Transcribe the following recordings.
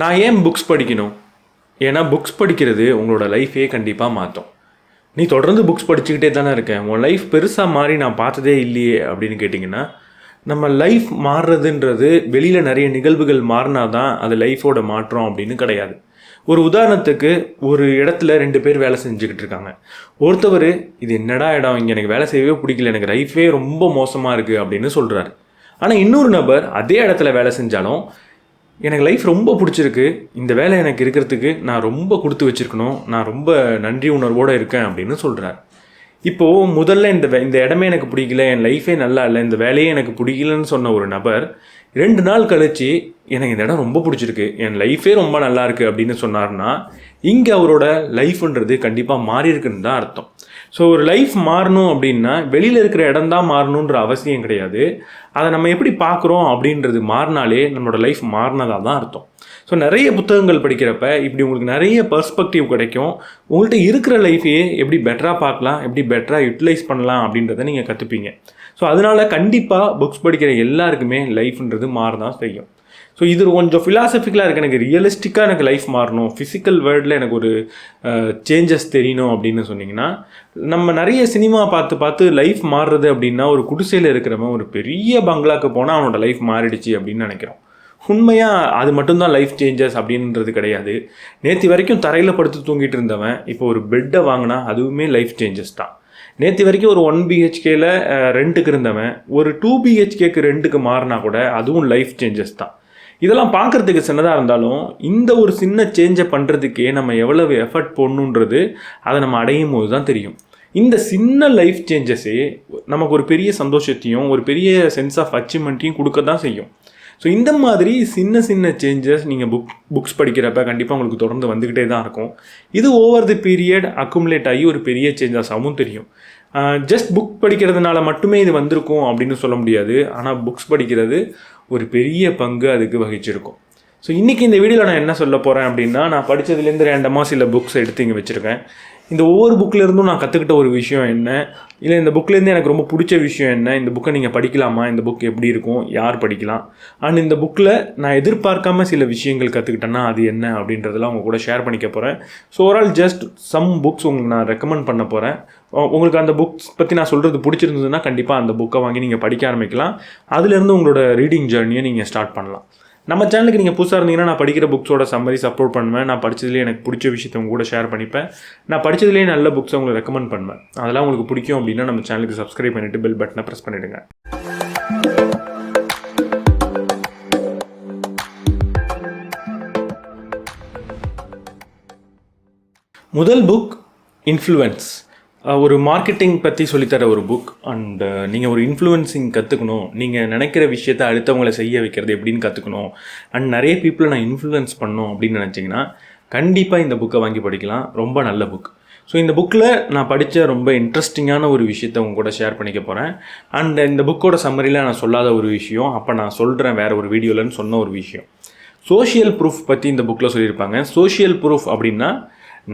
நான் ஏன் புக்ஸ் படிக்கணும்? ஏன்னா புக்ஸ் படிக்கிறது உங்களோட லைஃபே கண்டிப்பாக மாற்றும். நீ தொடர்ந்து புக்ஸ் படிச்சுக்கிட்டே தானே இருக்கேன், உன் லைஃப் பெருசாக மாறி நான் பார்த்ததே இல்லையே அப்படின்னு கேட்டிங்கன்னா, நம்ம லைஃப் மாறுறதுன்றது வெளியில் நிறைய நிகழ்வுகள் மாறினா தான் அது லைஃபோட மாற்றம் அப்படின்னு கிடையாது. ஒரு உதாரணத்துக்கு, ஒரு இடத்துல 2 பேர் வேலை செஞ்சுக்கிட்டு இருக்காங்க. ஒருத்தவர், இது என்னடா இடம், இங்கே எனக்கு வேலை செய்யவே பிடிக்கல, எனக்கு லைஃபே ரொம்ப மோசமாக இருக்குது அப்படின்னு சொல்கிறாரு. ஆனால் இன்னொரு நபர் அதே இடத்துல வேலை செஞ்சாலும், எனக்கு லைஃப் ரொம்ப பிடிச்சிருக்கு, இந்த வேலை எனக்கு இருக்கிறதுக்கு நான் ரொம்ப கொடுத்து வச்சுருக்கணும், நான் ரொம்ப நன்றி உணர்வோடு இருக்கேன் அப்படின்னு சொல்கிறார். இப்போது முதல்ல இந்த இடமே எனக்கு பிடிக்கல, என் லைஃபே நல்லா இல்லை, இந்த வேலையே எனக்கு பிடிக்கலன்னு சொன்ன ஒரு நபர் 2 நாள் கழித்து எனக்கு இந்த இடம் ரொம்ப பிடிச்சிருக்கு, என் லைஃபே ரொம்ப நல்லா இருக்குது அப்படின்னு சொன்னார்னா, இங்கே அவரோட லைஃப்ன்றது கண்டிப்பாக மாறி இருக்குன்னு தான் அர்த்தம். ஸோ ஒரு லைஃப் மாறணும் அப்படின்னா வெளியில் இருக்கிற இடம் தான் மாறணுன்ற அவசியம் கிடையாது. அதை நம்ம எப்படி பார்க்குறோம் அப்படின்றது மாறினாலே நம்மளோட லைஃப் மாறினதாக தான் அர்த்தம். ஸோ நிறைய புத்தகங்கள் படிக்கிறப்ப இப்படி உங்களுக்கு நிறைய பெர்ஸ்பெக்டிவ் கிடைக்கும். உங்கள்கிட்ட இருக்கிற லைஃபையே எப்படி பெட்டராக பார்க்கலாம், எப்படி பெட்டராக யூட்டிலைஸ் பண்ணலாம் அப்படின்றத நீங்கள் கற்றுப்பீங்க. ஸோ அதனால் கண்டிப்பாக புக்ஸ் படிக்கிற எல்லாருக்குமே லைஃப்ன்றது மாறதான் செய்யும். ஸோ இது கொஞ்சம் ஃபிலாசபிக்கலாக இருக்குது. எனக்கு ரியலிஸ்டிக்காக எனக்கு லைஃப் மாறணும், ஃபிசிக்கல் வேர்ல்டில் எனக்கு ஒரு சேஞ்சஸ் தெரியணும் அப்படின்னு சொன்னிங்கன்னா, நம்ம நிறைய சினிமா பார்த்து லைஃப் மாறுறது அப்படின்னா, ஒரு குடிசையில் இருக்கிறவன் ஒரு பெரிய பங்களாக்கு போனால் அவனோட லைஃப் மாறிடுச்சு அப்படின்னு நினைக்கிறோம். உண்மையாக அது மட்டும்தான் லைஃப் சேஞ்சஸ் அப்படின்றது கிடையாது. நேற்று வரைக்கும் தரையில் படுத்து தூங்கிட்டு இருந்தவன் இப்போ ஒரு பெட்டை வாங்கினா அதுவுமே லைஃப் சேஞ்சஸ் தான். நேற்று வரைக்கும் ஒரு 1 BHKல ரெண்ட்டுக்கு இருந்தவன் ஒரு 2 BHKக்கு ரெண்ட்டுக்கு மாறினா கூட அதுவும் லைஃப் சேஞ்சஸ் தான். இதெல்லாம் பார்க்குறதுக்கு சின்னதாக இருந்தாலும் இந்த ஒரு சின்ன சேஞ்சை பண்ணுறதுக்கே நம்ம எவ்வளவு எஃபர்ட் போடணுன்றது அதை நம்ம அடையும் போது தான் தெரியும். இந்த சின்ன லைஃப் சேஞ்சஸே நமக்கு ஒரு பெரிய சந்தோஷத்தையும் ஒரு பெரிய சென்ஸ் ஆஃப் அச்சீவ்மெண்ட்டையும் கொடுக்க தான் செய்யும். ஸோ இந்த மாதிரி சின்ன சின்ன சேஞ்சஸ் நீங்கள் புக்ஸ் படிக்கிறப்ப கண்டிப்பாக உங்களுக்கு தொடர்ந்து வந்துக்கிட்டே தான் இருக்கும். இது ஓவர் தி பீரியட் அக்குமுலேட் ஆகி ஒரு பெரிய சேஞ்சஸாகவும் தெரியும். ஜஸ்ட் புக் படிக்கிறதுனால மட்டுமே இது வந்திருக்கும் அப்படின்னு சொல்ல முடியாது. ஆனால் புக்ஸ் படிக்கிறது ஒரு பெரிய பங்கு அதுக்கு வகிச்சிருக்கும். ஸோ இன்றைக்கி இந்த வீடியோவில் நான் என்ன சொல்ல போகிறேன் அப்படின்னா, நான் படித்ததுலேருந்து ரேண்டமாக சில புக்ஸ் எடுத்து இங்கே வச்சுருக்கேன். இந்த ஒவ்வொரு புக்கிலேருந்தும் நான் கற்றுக்கிட்ட ஒரு விஷயம் என்ன, இல்லை இந்த புக்லேருந்து எனக்கு ரொம்ப பிடிச்ச விஷயம் என்ன, இந்த புக்கை நீங்கள் படிக்கலாமா, இந்த புக் எப்படி இருக்கும், யார் படிக்கலாம், அண்ட் இந்த புக்கில் நான் எதிர்பார்க்காம சில விஷயங்கள் கற்றுக்கிட்டேன்னா அது என்ன அப்படின்றதெல்லாம் உங்கள் கூட ஷேர் பண்ணிக்க போகிறேன். So overall just some books உங்களுக்கு நான் ரெக்கமெண்ட் பண்ண போகிறேன். உங்களுக்கு அந்த புக்ஸ் பற்றி நான் சொல்கிறது பிடிச்சிருந்ததுன்னா கண்டிப்பாக அந்த புக்கை வாங்கி நீங்கள் படிக்க ஆரம்பிக்கலாம். அதுலேருந்து உங்களோட ரீடிங் ஜேர்னியை நீங்கள் ஸ்டார்ட் பண்ணலாம். நம்ம சேனலுக்கு நீங்கள் புதுசாக இருந்தீங்கன்னா நான் படிக்கிற புக்ஸோட சம்மரிஸ் அப்லோட் பண்ணுவேன். நான் படித்ததுலேயே எனக்கு பிடிச்ச விஷயத்தை உங்க கூட ஷேர் பண்ணிப்பேன். நான் படித்ததுலேயே நல்ல புக்ஸை உங்களுக்கு ரெக்கமெண்ட் பண்ணுவேன். அதெல்லாம் உங்களுக்கு பிடிக்கும் அப்படின்னா நம்ம சேனலுக்கு சப்ஸ்கிரைப் பண்ணிவிட்டு பெல் பட்டனை ப்ரெஸ் பண்ணிவிடுங்க. முதல் புக் இன்ஃப்ளூயன்ஸ். ஒரு மார்க்கெட்டிங் பற்றி சொல்லித்தர ஒரு புக். அண்ட் நீங்கள் ஒரு இன்ஃப்ளூயன்சிங் கற்றுக்கணும், நீங்கள் நினைக்கிற விஷயத்தை அடுத்தவங்களை செய்ய வைக்கிறது எப்படின்னு கற்றுக்கணும், அண்ட் நிறைய பீப்புளை நான் இன்ஃப்ளூயன்ஸ் பண்ணணும் அப்படின்னு நினச்சிங்கன்னா கண்டிப்பாக இந்த புக்கை வாங்கி படிக்கலாம். ரொம்ப நல்ல புக். ஸோ இந்த புக்கில் நான் படித்த ரொம்ப இன்ட்ரெஸ்டிங்கான ஒரு விஷயத்தை உங்க கூட ஷேர் பண்ணிக்க போகிறேன். அண்ட் இந்த புக்கோட சம்மரியில் நான் சொல்லாத ஒரு விஷயம், அப்போ நான் சொல்கிறேன் வேறு ஒரு வீடியோலன்னு சொன்ன ஒரு விஷயம். சோஷியல் ப்ரூஃப் பற்றி இந்த புக்கில் சொல்லியிருப்பாங்க. சோஷியல் ப்ரூஃப் அப்படின்னா,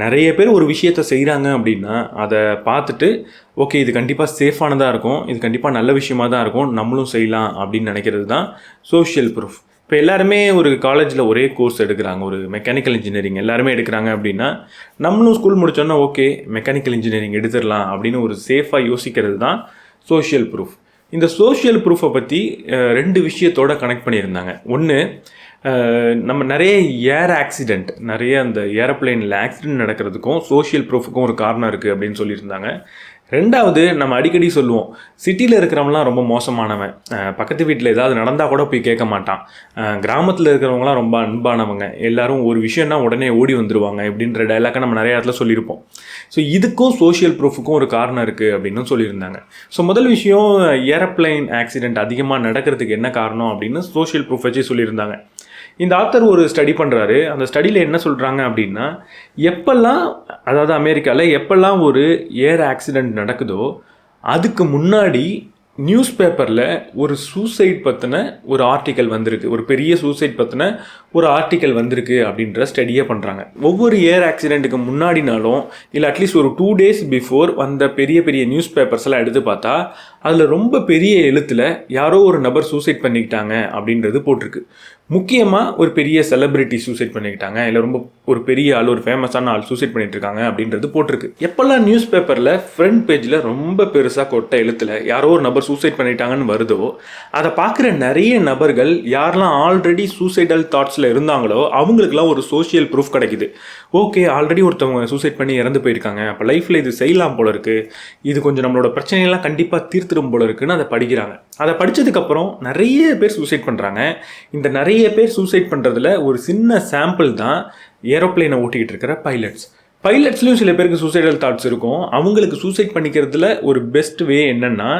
நிறைய பேர் ஒரு விஷயத்தை செய்கிறாங்க அப்படின்னா அதை பார்த்துட்டு ஓகே இது கண்டிப்பாக சேஃபானதாக இருக்கும், இது கண்டிப்பாக நல்ல விஷயமாக தான் இருக்கும், நம்மளும் செய்யலாம் அப்படின்னு நினைக்கிறது தான் சோஷியல் ப்ரூஃப். இப்போ எல்லாருமே ஒரு காலேஜில் ஒரே கோர்ஸ் எடுக்கிறாங்க, ஒரு மெக்கானிக்கல் இன்ஜினியரிங் எல்லாருமே எடுக்கிறாங்க அப்படின்னா நம்மளும் ஸ்கூல் முடித்தோன்னா ஓகே மெக்கானிக்கல் இன்ஜினியரிங் எடுத்துடலாம் அப்படின்னு ஒரு சேஃபாக யோசிக்கிறது தான் சோஷியல் ப்ரூஃப். இந்த சோஷியல் ப்ரூஃபை பற்றி 2 விஷயத்தோடு கனெக்ட் பண்ணியிருந்தாங்க. ஒன்று, நம்ம நிறைய ஆக்சிடெண்ட், நிறைய அந்த ஏரோப்ளைனில் ஆக்சிடெண்ட் நடக்கிறதுக்கும் சோஷியல் ப்ரூஃபுக்கும் ஒரு காரணம் இருக்குது அப்படின்னு சொல்லியிருந்தாங்க. 2வது, நம்ம அடிக்கடி சொல்லுவோம் சிட்டியில் இருக்கிறவங்களாம் ரொம்ப மோசமானவன், பக்கத்து வீட்டில் ஏதாவது நடந்தால் கூட போய் கேட்க மாட்டான், கிராமத்தில் இருக்கிறவங்களாம் ரொம்ப அன்பானவங்க, எல்லாரும் ஒரு விஷயம்னா உடனே ஓடி வந்துடுவாங்க இப்படின்ற டைலாக்கை நம்ம நிறைய இடத்துல சொல்லியிருப்போம். ஸோ இதுக்கும் சோஷியல் ப்ரூஃபுக்கும் ஒரு காரணம் இருக்குது அப்படின்னு சொல்லியிருந்தாங்க. ஸோ முதல் விஷயம், ஏரோப்ளைன் ஆக்சிடெண்ட் அதிகமாக நடக்கிறதுக்கு என்ன காரணம் அப்படின்னு சோஷியல் ப்ரூஃப் வச்சு சொல்லியிருந்தாங்க. இந்த ஆத்தர் ஒரு ஸ்டடி பண்ணுறாரு. அந்த ஸ்டடியில் என்ன சொல்கிறாங்க அப்படின்னா, எப்பெல்லாம், அதாவது அமெரிக்காவில் எப்பெல்லாம் ஒரு ஏர் ஆக்சிடெண்ட் நடக்குதோ அதுக்கு முன்னாடி நியூஸ் பேப்பரில் ஒரு சூசைட் பற்றின ஒரு ஆர்டிக்கல் வந்திருக்கு, ஒரு பெரிய சூசைட் பற்றின ஒரு ஆர்டிக்கல் வந்திருக்கு அப்படின்ற ஸ்டடியாக பண்ணுறாங்க. ஒவ்வொரு ஏர் ஆக்சிடென்ட்டுக்கு முன்னாடினாலும் இல்லை அட்லீஸ்ட் ஒரு 2 days பிஃபோர் வந்த பெரிய பெரிய நியூஸ் பேப்பர்ஸ் எல்லாம் எடுத்து பார்த்தா அதில் ரொம்ப பெரிய எழுத்தில் யாரோ ஒரு நபர் சூசைட் பண்ணிக்கிட்டாங்க அப்படின்றது போட்டிருக்கு. முக்கியமாக ஒரு பெரிய செலிபிரிட்டி சூசைட் பண்ணிக்கிட்டாங்க, இல்லை ரொம்ப ஒரு பெரிய ஆள், ஒரு ஃபேமஸான ஆள் சூசைட் பண்ணிட்டு இருக்காங்க அப்படின்றது போட்டிருக்கு. எப்பெல்லாம் நியூஸ் பேப்பரில் ஃப்ரண்ட் பேஜில் ரொம்ப பெருசாக கொட்ட எழுத்தில் யாரோ ஒரு நபர் சூசைட் பண்ணிட்டாங்கன்னு வருதோ, அதை பார்க்குற நிறைய நபர்கள் யாரெல்லாம் ஆல்ரெடி சூசைடல் தாட்ஸில் இருந்தாங்களோ அவங்களுக்குலாம் ஒரு சோஷியல் ப்ரூஃப் கிடைக்குது. ஓகே, ஆல்ரெடி ஒருத்தவங்க சூசைட் பண்ணி இறந்து போயிருக்காங்க, அப்போ லைஃப்பில் இது செய்யலாம் போல இருக்குது, இது கொஞ்சம் நம்மளோட பிரச்சனையெல்லாம் கண்டிப்பாக தீர்த்திடும் போல இருக்குன்னு அதை படிக்கிறாங்க. அதை படித்ததுக்கப்புறம் நிறைய பேர் சூசைட் பண்ணுறாங்க. இந்த நிறைய பேர் சூசைட் பண்ணுறதுல ஒரு சின்ன சாம்பிள் தான் ஏரோப்ளேனை ஓட்டிக்கிட்டு இருக்கிற பைலட்ஸ்லையும் சில பேருக்கு சூசைடல் தாட்ஸ் இருக்கும். அவங்களுக்கு சூசைட் பண்ணிக்கிறதுல ஒரு பெஸ்ட் வே என்னென்னா,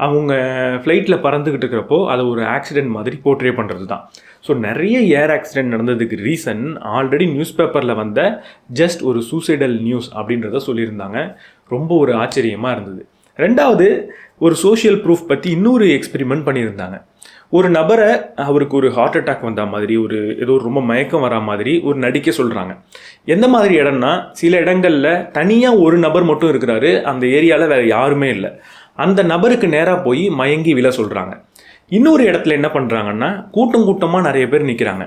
அவங்க ஃப்ளைட்டில் பறந்துக்கிட்டு இருக்கிறப்போ அதை ஒரு ஆக்சிடென்ட் மாதிரி போர்ட்ரே பண்ணுறது தான். ஸோ நிறைய ஏர் ஆக்சிடென்ட் நடந்ததுக்கு ரீசன் ஆல்ரெடி நியூஸ் பேப்பரில் வந்த ஜஸ்ட் ஒரு சூசைடல் நியூஸ் அப்படின்றத சொல்லியிருந்தாங்க. ரொம்ப ஒரு ஆச்சரியமாக இருந்தது. ரெண்டாவது, ஒரு சோஷியல் ப்ரூஃப் பற்றி இன்னொரு எக்ஸ்பெரிமெண்ட் பண்ணியிருந்தாங்க. ஒரு நபரை அவருக்கு ஒரு ஹார்ட் அட்டாக் வந்த மாதிரி, ஒரு ஏதோ ரொம்ப மயக்கம் வரா மாதிரி ஒரு நடிக்க சொல்கிறாங்க. எந்த மாதிரி இடம்னா, சில இடங்களில் தனியாக ஒரு நபர் மட்டும் இருக்கிறாரு, அந்த ஏரியாவில் வேறு யாருமே இல்லை. அந்த நபருக்கு நேராக போய் மயங்கி விழ சொல்கிறாங்க. இன்னொரு இடத்துல என்ன பண்ணுறாங்கன்னா, கூட்டம் கூட்டமாக நிறைய பேர் நிற்கிறாங்க.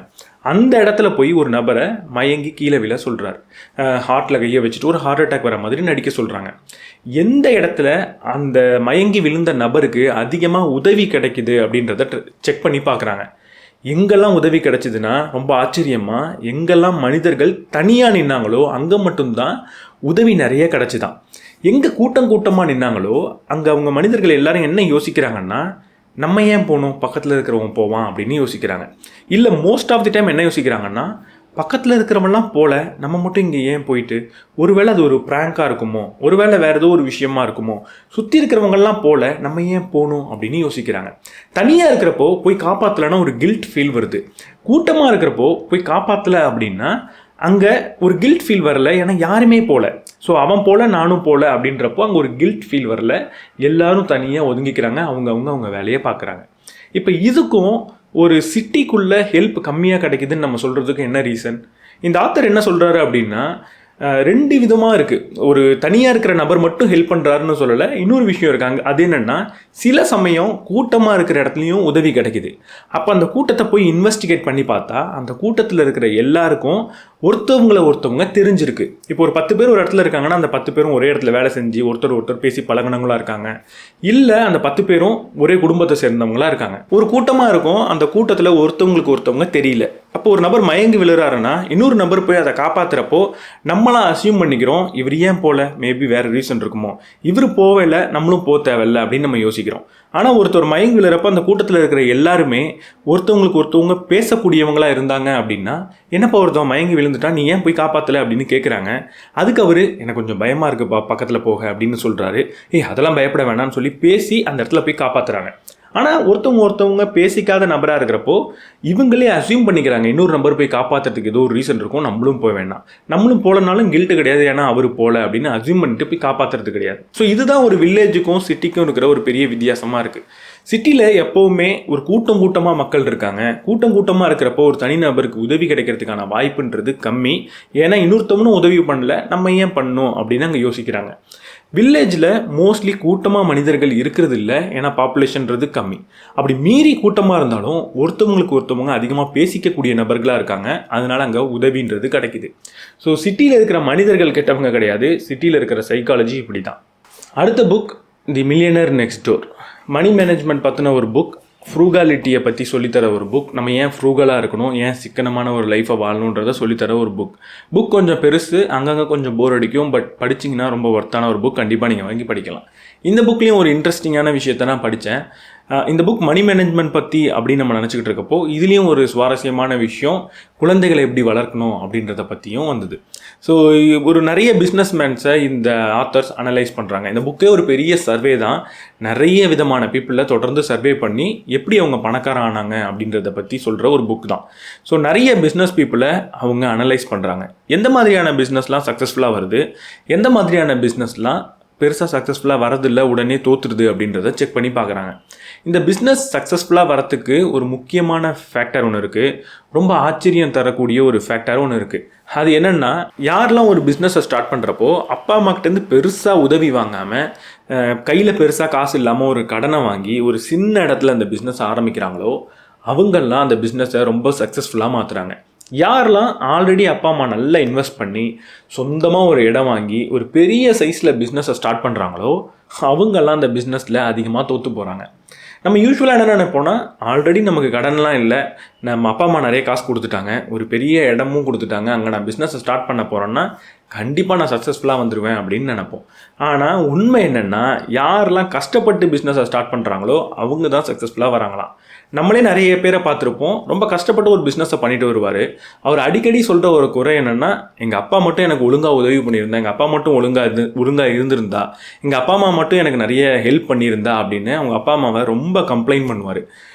அந்த இடத்துல போய் ஒரு நபரை மயங்கி கீழே விழ சொல்கிறார். ஹார்ட்டில் கையை வச்சுட்டு ஒரு ஹார்ட் அட்டாக் வர மாதிரி நடிக்க சொல்கிறாங்க. எந்த இடத்துல அந்த மயங்கி விழுந்த நபருக்கு அதிகமாக உதவி கிடைக்குது அப்படின்றத செக் பண்ணி பார்க்குறாங்க. எங்கெல்லாம் உதவி கிடைச்சிதுன்னா, ரொம்ப ஆச்சரியமாக எங்கெல்லாம் மனிதர்கள் தனியாக நின்னாங்களோ அங்கே மட்டும்தான் உதவி நிறைய கிடச்சிதான். எங்கே கூட்டம் கூட்டமாக நின்னாங்களோ அங்கே அவங்க மனிதர்கள் எல்லாரும் என்ன யோசிக்கிறாங்கன்னா, நம்ம ஏன் போகணும், பக்கத்தில் இருக்கிறவங்க போவான் அப்படின்னு யோசிக்கிறாங்க. இல்லை, மோஸ்ட் ஆஃப் தி டைம் என்ன யோசிக்கிறாங்கன்னா, பக்கத்தில் இருக்கிறவங்கலாம் போல, நம்ம மட்டும் இங்கே ஏன் போயிட்டு, ஒருவேளை அது ஒரு ப்ராங்காக இருக்குமோ, ஒருவேளை வேறு ஏதோ ஒரு விஷயமா இருக்குமோ, சுற்றி இருக்கிறவங்கலாம் போல, நம்ம ஏன் போகணும் அப்படின்னு யோசிக்கிறாங்க. தனியாக இருக்கிறப்போ போய் காப்பாற்றலைன்னா ஒரு கில்ட் ஃபீல் வருது. கூட்டமாக இருக்கிறப்போ போய் காப்பாற்றலை அப்படின்னா அங்கே ஒரு கில்ட் ஃபீல் வரல, ஏன்னா யாருமே போகல. ஸோ அவன் போல நானும் போகல அப்படின்றப்போ அங்கே ஒரு கில்ட் ஃபீல் வரல, எல்லாரும் தனியாக ஒதுங்கிக்கிறாங்க, அவங்க வேலையை பார்க்குறாங்க. இப்போ இதுக்கும் ஒரு சிட்டிக்குள்ளே ஹெல்ப் கம்மியாக கிடைக்குதுன்னு நம்ம சொல்கிறதுக்கு என்ன ரீசன்? இந்த ஆத்தர் என்ன சொல்கிறாரு அப்படின்னா, 2 விதமாக இருக்குது. ஒரு தனியாக இருக்கிற நபர் மட்டும் ஹெல்ப் பண்ணுறாருன்னு சொல்லலை, இன்னொரு விஷயம் இருக்காங்க. அது என்னென்னா, சில சமயம் கூட்டமாக இருக்கிற இடத்துலையும் உதவி கிடைக்குது. அப்போ அந்த கூட்டத்தை போய் இன்வெஸ்டிகேட் பண்ணி பார்த்தா அந்த கூட்டத்தில் இருக்கிற எல்லாருக்கும் ஒருத்தவங்க தெரிஞ்சிருக்கு. இப்போ ஒரு 10 பேர் ஒரு இடத்துல இருக்காங்கன்னா அந்த 10 பேரும் ஒரே இடத்துல வேலை செஞ்சு ஒருத்தர் பேசி பழகினவங்களாக இருக்காங்க. இல்லை, அந்த 10 பேரும் ஒரே குடும்பத்தை சேர்ந்தவங்களாக இருக்காங்க. ஒரு கூட்டமாக இருக்கும், அந்த கூட்டத்தில் ஒருத்தவங்க தெரியல. அப்போ ஒரு நபர் மயங்கி விழுறாருன்னா இன்னொரு நபர் போய் அதை காப்பாற்றுறப்போ நம்மளாம் அசியூம் பண்ணிக்கிறோம், இவர் ஏன் போல, மேபி வேறு ரீசன் இருக்குமோ, இவர் போகலை, நம்மளும் போக தேவையில்லை அப்படின்னு நம்ம யோசிக்கிறோம். ஆனால் ஒருத்தர் மயங்கி விழுறப்போ அந்த கூட்டத்தில் இருக்கிற எல்லாருமே ஒருத்தவங்க பேசக்கூடியவங்களாக இருந்தாங்க அப்படின்னா, என்னப்பா ஒருத்தவங்க மயங்கி விழுந்துட்டா நீ ஏன் போய் காப்பாற்றலை அப்படின்னு கேட்குறாங்க. அதுக்கு அவர், எனக்கு கொஞ்சம் பயமாக இருக்குப்பா பக்கத்தில் போக அப்படின்னு சொல்கிறாரு. அதெல்லாம் பயப்பட வேணாம்னு சொல்லி பேசி அந்த இடத்துல போய் காப்பாற்றுறாங்க. ஆனால் ஒருத்தவங்க பேசிக்காத நபராக இருக்கிறப்போ இவங்களே அசியூம் பண்ணிக்கிறாங்க, இன்னொரு நம்பர் போய் காப்பாற்றுறதுக்கு ஏதோ ஒரு ரீசன் இருக்கும், நம்மளும் போக வேண்டாம், நம்மளும் போகலனாலும் கில்ட்டு கிடையாது, ஏன்னா அவர் போகல அப்படின்னு அசியூம் பண்ணிட்டு போய் காப்பாற்றுறது கிடையாது. ஸோ இதுதான் ஒரு வில்லேஜுக்கும் சிட்டிக்கும் இருக்கிற ஒரு பெரிய வித்தியாசமாக இருக்குது. சிட்டியில் எப்போவுமே ஒரு கூட்டமாக மக்கள் இருக்காங்க. கூட்டமாக இருக்கிறப்போ ஒரு தனிநபருக்கு உதவி கிடைக்கிறதுக்கான வாய்ப்புன்றது கம்மி. ஏன்னா இன்னொருத்தவனும் உதவி பண்ணல, நம்ம ஏன் பண்ணணும் அப்படின்னு அங்கே யோசிக்கிறாங்க. வில்லேஜில் மோஸ்ட்லி கூட்டமாக மனிதர்கள் இருக்கிறது இல்லை, ஏன்னா பாப்புலேஷன்றது கம்மி. அப்படி மீறி கூட்டமாக இருந்தாலும் ஒருத்தவங்க அதிகமாக பேசிக்கக்கூடிய நபர்களாக இருக்காங்க, அதனால் அங்கே உதவின்றது கிடைக்கிது. ஸோ சிட்டியில் இருக்கிற மனிதர்கள் கெட்டவங்க கிடையாது, சிட்டியில் இருக்கிற சைக்காலஜி இப்படி தான். அடுத்த book the millionaire next door. Money management பற்றின ஒரு புக், ஃப்ரூகாலிட்டியை பற்றி சொல்லித்தர ஒரு புக். நம்ம ஏன் ஃப்ரூகலாக இருக்கணும், ஏன் சிக்கனமான ஒரு லைஃப்பை வாழணுன்றதை சொல்லித்தர ஒரு புக் கொஞ்சம் பெருசு, அங்கங்கே கொஞ்சம் போர் அடிக்கும், பட் படிச்சிங்கன்னா ரொம்ப ஒர்த்தான ஒரு புக், கண்டிப்பாக நீங்கள் வாங்கி படிக்கலாம். இந்த புக்லேயும் ஒரு இன்ட்ரெஸ்டிங்கான விஷயத்தை நான் படித்தேன். இந்த புக் மணி மேனேஜ்மெண்ட் பற்றி அப்படின்னு நம்ம நினச்சிக்கிட்டு இருக்கப்போ இதுலேயும் ஒரு சுவாரஸ்யமான விஷயம், குழந்தைகளை எப்படி வளர்க்கணும் அப்படின்றத பற்றியும் வந்தது. ஸோ ஒரு நிறைய பிஸ்னஸ்மேன்ஸை இந்த ஆத்தர்ஸ் அனலைஸ் பண்ணுறாங்க. இந்த புக்கே ஒரு பெரிய சர்வே தான், நிறைய விதமான பீப்புளை தொடர்ந்து சர்வே பண்ணி எப்படி அவங்க பணக்காரன் ஆனாங்க அப்படின்றத பற்றி சொல்கிற ஒரு புக் தான். ஸோ நிறைய பிஸ்னஸ் பீப்புளை அவங்க அனலைஸ் பண்ணுறாங்க. எந்த மாதிரியான பிஸ்னஸ்லாம் சக்ஸஸ்ஃபுல்லாக வருது, எந்த மாதிரியான பிஸ்னஸ்லாம் பெருசாக சக்ஸஸ்ஃபுல்லாக வரதில்லை, உடனே தோற்றுடுது அப்படின்றத செக் பண்ணி பார்க்குறாங்க. இந்த பிஸ்னஸ் சக்ஸஸ்ஃபுல்லாக வரத்துக்கு ஒரு முக்கியமான ஃபேக்டர் ஒன்று இருக்குது, ரொம்ப ஆச்சரியம் தரக்கூடிய ஒரு ஃபேக்டர் ஒன்று இருக்குது. அது என்னென்னா, யாரெல்லாம் ஒரு பிஸ்னஸை ஸ்டார்ட் பண்ணுறப்போ அப்பா அம்மாக்கிட்டேருந்து பெருசாக உதவி வாங்காமல், கையில் பெருசாக காசு இல்லாமல் ஒரு கடனை வாங்கி ஒரு சின்ன இடத்துல அந்த பிஸ்னஸ் ஆரம்பிக்கிறாங்களோ அவங்கெல்லாம் அந்த பிஸ்னஸை ரொம்ப சக்ஸஸ்ஃபுல்லாக மாற்றுறாங்க. யாரெல்லாம் ஆல்ரெடி அப்பா அம்மா நல்லா இன்வெஸ்ட் பண்ணி சொந்தமாக ஒரு இடம் வாங்கி ஒரு பெரிய சைஸில் பிஸ்னஸை ஸ்டார்ட் பண்ணுறாங்களோ அவங்கெல்லாம் அந்த பிஸ்னஸில் அதிகமாக தோற்று போகிறாங்க. நம்ம யூஸ்வலாக என்ன நினைப்போம்னா, ஆல்ரெடி நமக்கு கடன்லாம் இல்லை, நம்ம அப்பா அம்மா நிறைய காசு கொடுத்துட்டாங்க, ஒரு பெரிய இடமும் கொடுத்துட்டாங்க, அங்கே நான் பிஸ்னஸை ஸ்டார்ட் பண்ண போகிறேன்னா கண்டிப்பாக நான் சக்ஸஸ்ஃபுல்லாக வந்துடுவேன் அப்படின்னு நினைப்போம். ஆனால் உண்மை என்னென்னா, யாரெல்லாம் கஷ்டப்பட்டு பிஸ்னஸை ஸ்டார்ட் பண்ணுறாங்களோ அவங்க தான் சக்ஸஸ்ஃபுல்லாக வராங்களாம். நம்மளே நிறைய பேரை பார்த்துருப்போம், ரொம்ப கஷ்டப்பட்டு ஒரு பிஸ்னஸை பண்ணிட்டு வருவார். அவர் அடிக்கடி சொல்கிற ஒரு குறை என்னென்னா, எங்கள் அப்பா மட்டும் எனக்கு ஒழுங்காக உதவி பண்ணியிருந்தா, எங்கள் அப்பா மட்டும் ஒழுங்காக இருந்திருந்தா, எங்கள் அப்பா அம்மா மட்டும் எனக்கு நிறைய ஹெல்ப் பண்ணியிருந்தா அப்படின்னு அவங்க அப்பா அம்மாவை ரொம்ப கம்ப்ளைண்ட் பண்ணுவார்.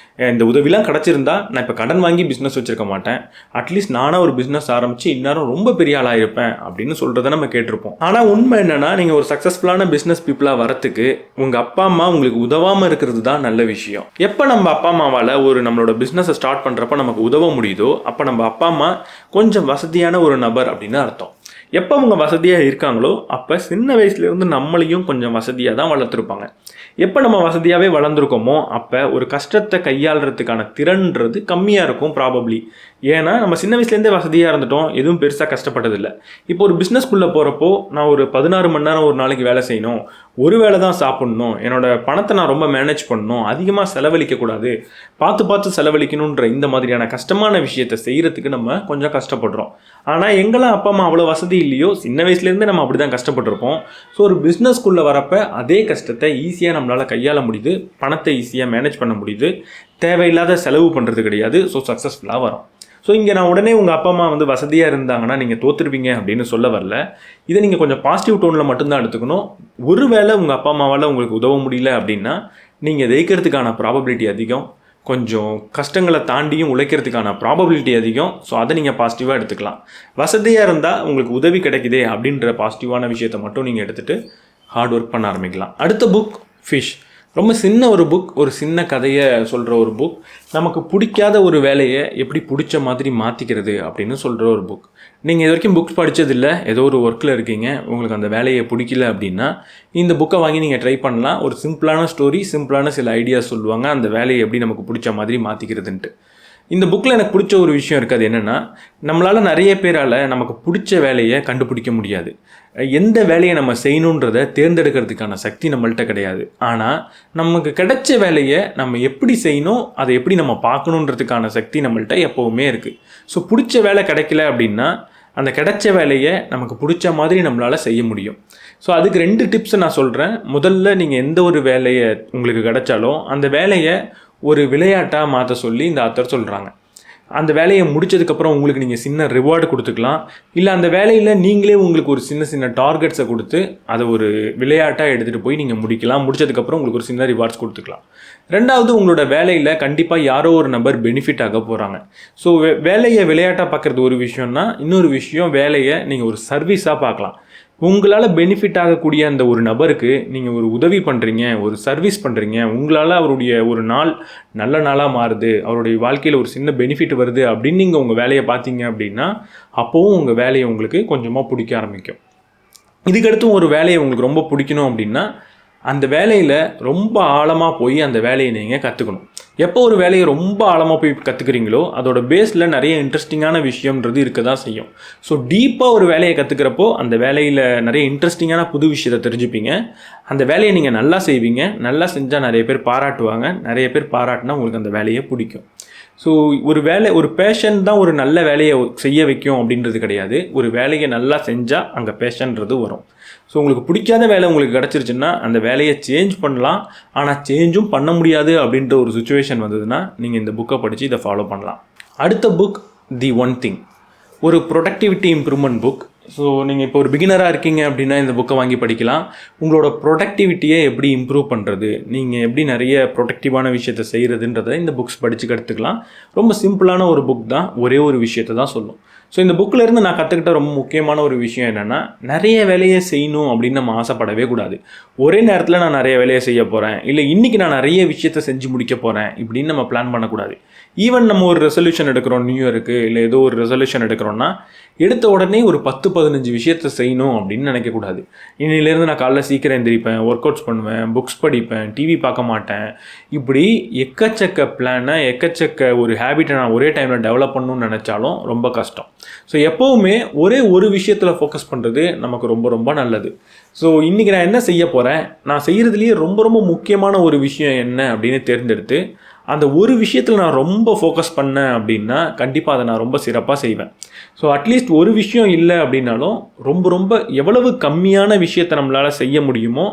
இந்த உதவிலாம் கிடச்சிருந்தா நான் இப்போ கடன் வாங்கி பிஸ்னஸ் வச்சுருக்க மாட்டேன், அட்லீஸ்ட் நானாக ஒரு பிஸ்னஸ் ஆரம்பித்து இந்நேரம் ரொம்ப பெரிய ஆளாக இருப்பேன் அப்படின்னு சொல்கிறத நம்ம கேட்டிருப்போம். ஆனால் உண்மை என்னென்னா, நீங்கள் ஒரு சக்ஸஸ்ஃபுல்லான பிஸ்னஸ் பீப்புளாக வரத்துக்கு உங்கள் அப்பா அம்மா உங்களுக்கு உதவாமல் இருக்கிறது தான் நல்ல விஷயம். எப்போ நம்ம அப்பா அம்மாவால் ஒரு நம்மளோட பிஸ்னஸை ஸ்டார்ட் பண்ணுறப்ப நமக்கு உதவ முடியுதோ அப்போ நம்ம அப்பா அம்மா கொஞ்சம் வசதியான ஒரு நபர் அப்படின்னு அர்த்தம். எப்போ அவங்க வசதியாக இருக்காங்களோ அப்போ சின்ன வயசுலேருந்து நம்மளையும் கொஞ்சம் வசதியாக தான் வளர்த்துருப்பாங்க. எப்போ நம்ம வசதியாகவே வளர்ந்துருக்கோமோ அப்போ ஒரு கஷ்டத்தை கையாளுறதுக்கான திறன்றது கம்மியாக இருக்கும் ப்ராபப்ளி. ஏன்னா நம்ம சின்ன வயசுலேருந்தே வசதியாக இருந்துட்டோம், எதுவும் பெருசாக கஷ்டப்பட்டதில்லை. இப்போ ஒரு பிஸ்னஸ்குள்ளே போகிறப்போ நான் ஒரு 16 மணி நேரம் ஒரு நாளைக்கு வேலை செய்யணும், ஒரு வேளை தான் சாப்பிட்ணும், என்னோடய பணத்தை நான் ரொம்ப மேனேஜ் பண்ணணும், அதிகமாக செலவழிக்கக்கூடாது, பார்த்து செலவழிக்கணுன்ற இந்த மாதிரியான கஷ்டமான விஷயத்தை செய்கிறதுக்கு நம்ம கொஞ்சம் கஷ்டப்படுறோம். ஆனால் எங்கெல்லாம் அப்பா அம்மா அவ்வளோ வசதி இல்லையோ சின்ன வயசுலேருந்தே நம்ம அப்படி தான் கஷ்டப்பட்டுருப்போம். ஸோ ஒரு பிஸ்னஸ்குள்ளே வரப்போ அதே கஷ்டத்தை ஈஸியாக நம்மளால் கையாள முடியுது, பணத்தை ஈஸியாக மேனேஜ் பண்ண முடியுது, தேவையில்லாத செலவு பண்ணுறது கிடையாது. ஸோ சக்ஸஸ்ஃபுல்லாக வரும். ஸோ இங்கே நான் உடனே உங்கள் அப்பா அம்மா வந்து வசதியாக இருந்தாங்கன்னா நீங்கள் தோற்றுருவீங்க அப்படின்னு சொல்ல வரல. இதை நீங்கள் கொஞ்சம் பாசிட்டிவ் டோனில் மட்டும்தான் எடுத்துக்கணும். ஒருவேளை உங்கள் அப்பா அம்மாவால் உங்களுக்கு உதவ முடியல அப்படின்னா நீங்கள் ஜெயிக்கிறதுக்கான ப்ராபபிலிட்டி அதிகம், கொஞ்சம் கஷ்டங்களை தாண்டியும் உழைக்கிறதுக்கான ப்ராபபிலிட்டி அதிகம். ஸோ அதை நீங்கள் பாசிட்டிவாக எடுத்துக்கலாம். வசதியாக இருந்தால் உங்களுக்கு உதவி கிடைக்குதே அப்படின்ற பாசிட்டிவான விஷயத்தை மட்டும் நீங்கள் எடுத்துகிட்டு ஹார்ட் ஒர்க் பண்ண ஆரம்பிக்கலாம். அடுத்த புக் ஃபிஷ். ரொம்ப சின்ன ஒரு புக், ஒரு சின்ன கதையை சொல்கிற ஒரு புக். நமக்கு பிடிக்காத ஒரு வேலையை எப்படி பிடிச்ச மாதிரி மாற்றிக்கிறது அப்படின்னு சொல்கிற ஒரு புக். நீங்கள் இது வரைக்கும் புக்ஸ் படித்ததில்லை, ஏதோ ஒரு ஒர்க்கில் இருக்கீங்க, உங்களுக்கு அந்த வேலையை பிடிக்கல அப்படின்னா இந்த புக்கை வாங்கி நீங்கள் ட்ரை பண்ணலாம். ஒரு சிம்பிளான ஸ்டோரி, சிம்பிளான சில ஐடியாஸ் சொல்லுவாங்க, அந்த வேலையை எப்படி நமக்கு பிடிச்ச மாதிரி மாற்றிக்கிறதுன்ட்டு. இந்த புக்கில் எனக்கு பிடிச்ச ஒரு விஷயம் இருக்குது. அது என்னென்னா, நம்மளால் நிறைய பேரால் நமக்கு பிடிச்ச வேலையை கண்டுபிடிக்க முடியாது. எந்த வேலையை நம்ம செய்யணுன்றதை தேர்ந்தெடுக்கிறதுக்கான சக்தி நம்மள்கிட்ட கிடையாது. ஆனால் நமக்கு கிடைச்ச வேலையை நம்ம எப்படி செய்யணும், அதை எப்படி நம்ம பார்க்கணுன்றதுக்கான சக்தி நம்மள்கிட்ட எப்போவுமே இருக்குது. ஸோ பிடிச்ச வேலை கிடைக்கல அப்படின்னா அந்த கிடைச்ச வேலையை நமக்கு பிடிச்ச மாதிரி நம்மளால் செய்ய முடியும். ஸோ அதுக்கு 2 டிப்ஸை நான் சொல்கிறேன். முதல்ல நீங்கள் எந்த ஒரு வேலையை உங்களுக்கு கிடைச்சாலும் அந்த வேலையை ஒரு விளையாட்டாக மாற்ற சொல்லி இந்த ஆத்தர் சொல்கிறாங்க. அந்த வேலையை முடித்ததுக்கப்புறம் உங்களுக்கு நீங்கள் சின்ன ரிவார்டு கொடுத்துக்கலாம், இல்லை அந்த வேலையில் நீங்களே உங்களுக்கு ஒரு சின்ன சின்ன டார்கெட்ஸை கொடுத்து அதை ஒரு விளையாட்டாக எடுத்துகிட்டு போய் நீங்கள் முடிக்கலாம். முடித்ததுக்கப்புறம் உங்களுக்கு ஒரு சின்ன ரிவார்ட்ஸ் கொடுத்துக்கலாம். ரெண்டாவது, உங்களோட வேலையில் கண்டிப்பாக யாரோ ஒரு நபர் பெனிஃபிட் ஆக போகிறாங்க. ஸோ வேலையை விளையாட்டாக பார்க்குறது ஒரு விஷயம்னா, இன்னொரு விஷயம் வேலையை நீங்கள் ஒரு சர்வீஸாக பார்க்கலாம். உங்களால் பெனிஃபிட் ஆகக்கூடிய அந்த ஒரு நபருக்கு நீங்கள் ஒரு உதவி பண்ணுறீங்க, ஒரு சர்வீஸ் பண்ணுறீங்க, உங்களால் அவருடைய ஒரு நாள் நல்ல நாளாக மாறுது, அவருடைய வாழ்க்கையில் ஒரு சின்ன பெனிஃபிட் வருது அப்படின்னு நீங்கள் உங்கள் வேலையை பார்த்தீங்க அப்படின்னா அப்போவும் உங்கள் வேலையை உங்களுக்கு கொஞ்சமாக பிடிக்க ஆரம்பிக்கும். இதுக்கடுத்து ஒரு வேலையை உங்களுக்கு ரொம்ப பிடிக்கணும் அப்படின்னா அந்த வேலையில் ரொம்ப ஆழமாக போய் அந்த வேலையை நீங்கள் கற்றுக்கணும். எப்போ ஒரு வேலையை ரொம்ப ஆழமாக போய் கற்றுக்குறீங்களோ அதோட பேஸில் நிறைய இன்ட்ரெஸ்டிங்கான விஷயம்ன்றது இருக்க தான் செய்யும். ஸோ டீப்பாக ஒரு வேலையை கற்றுக்கிறப்போ அந்த வேலையில் நிறைய இன்ட்ரெஸ்டிங்கான புது விஷயத்தை தெரிஞ்சுப்பீங்க. அந்த வேலையை நீங்கள் நல்லா செய்வீங்க. நல்லா செஞ்சால் நிறைய பேர் பாராட்டுவாங்க. நிறைய பேர் பாராட்டினா உங்களுக்கு அந்த வேலையை பிடிக்கும். ஸோ ஒரு பேஷன் தான் ஒரு நல்ல வேலையை செய்ய வைக்கும் அப்படின்றது கிடையாது. ஒரு வேலையை நல்லா செஞ்சால் அங்கே பேஷன்றது வரும். ஸோ உங்களுக்கு பிடிக்காத வேலை உங்களுக்கு கிடச்சிருச்சுன்னா அந்த வேலையை சேஞ்ச் பண்ணலாம். ஆனால் சேஞ்சும் பண்ண முடியாது அப்படின்ற ஒரு சுச்சுவேஷன் வந்ததுன்னா நீங்கள் இந்த புக்கை படித்து இதை ஃபாலோ பண்ணலாம். அடுத்த புக் தி ஒன் திங், ஒரு ப்ரொடக்டிவிட்டி இம்ப்ரூவ்மெண்ட் புக். ஸோ நீங்கள் இப்போ ஒரு பிகினராக இருக்கீங்க அப்படின்னா இந்த புக்கை வாங்கி படிக்கலாம். உங்களோட ப்ரொடக்டிவிட்டியை எப்படி இம்ப்ரூவ் பண்ணுறது, நீங்கள் எப்படி நிறைய ப்ரொடக்டிவான விஷயத்தை செய்கிறதுன்றதை இந்த புக்ஸ் படித்து கற்றுக்கலாம். ரொம்ப சிம்பிளான ஒரு புக் தான், ஒரே ஒரு விஷயத்தை தான் சொல்லும். ஸோ இந்த புக்கிலேருந்து நான் கற்றுக்கிட்ட ரொம்ப முக்கியமான ஒரு விஷயம் என்னென்னா, நிறைய வேலையை செய்யணும் அப்படின்னு நம்ம ஆசைப்படவே கூடாது. ஒரே நேரத்தில் நான் நிறைய வேலையை செய்ய போகிறேன், இல்லை இன்றைக்கி நான் நிறைய விஷயத்தை செஞ்சு முடிக்க போகிறேன் இப்படின்னு நம்ம பிளான் பண்ணக்கூடாது. ஈவன் நம்ம ஒரு ரெசல்யூஷன் எடுக்கிறோம், நியூ இயருக்கு இல்லை ஏதோ ஒரு ரெசல்யூஷன் எடுக்கிறோன்னா, எடுத்த உடனே ஒரு 10-15 விஷயத்தை செய்யணும் அப்படின்னு நினைக்கக்கூடாது. இன்னிலேருந்து நான் காலைல சீக்கிரம் எந்திரிப்பேன், ஒர்க் அவுட்ஸ் பண்ணுவேன், புக்ஸ் படிப்பேன், டிவி பார்க்க மாட்டேன், இப்படி எக்கச்சக்க பிளானை எக்கச்சக்க ஒரு ஹேபிட்டை நான் ஒரே டைமில் டெவலப் பண்ணணும்னு நினச்சாலும் ரொம்ப கஷ்டம். ஸோ எப்போவுமே ஒரே ஒரு விஷயத்தில் ஃபோக்கஸ் பண்ணுறது நமக்கு ரொம்ப ரொம்ப நல்லது. ஸோ இன்றைக்கி நான் என்ன செய்ய போகிறேன், நான் செய்கிறதுலேயே ரொம்ப ரொம்ப முக்கியமான ஒரு விஷயம் என்ன அப்படின்னு தேர்ந்தெடுத்து அந்த ஒரு விஷயத்தில் நான் ரொம்ப ஃபோக்கஸ் பண்ணேன் அப்படின்னா கண்டிப்பாக அதை நான் ரொம்ப சிறப்பாக செய்வேன். ஸோ அட்லீஸ்ட் ஒரு விஷயம் இல்லை அப்படின்னாலும் ரொம்ப ரொம்ப எவ்வளவு கம்மியான விஷயத்தை நம்மளால் செய்ய முடியுமோ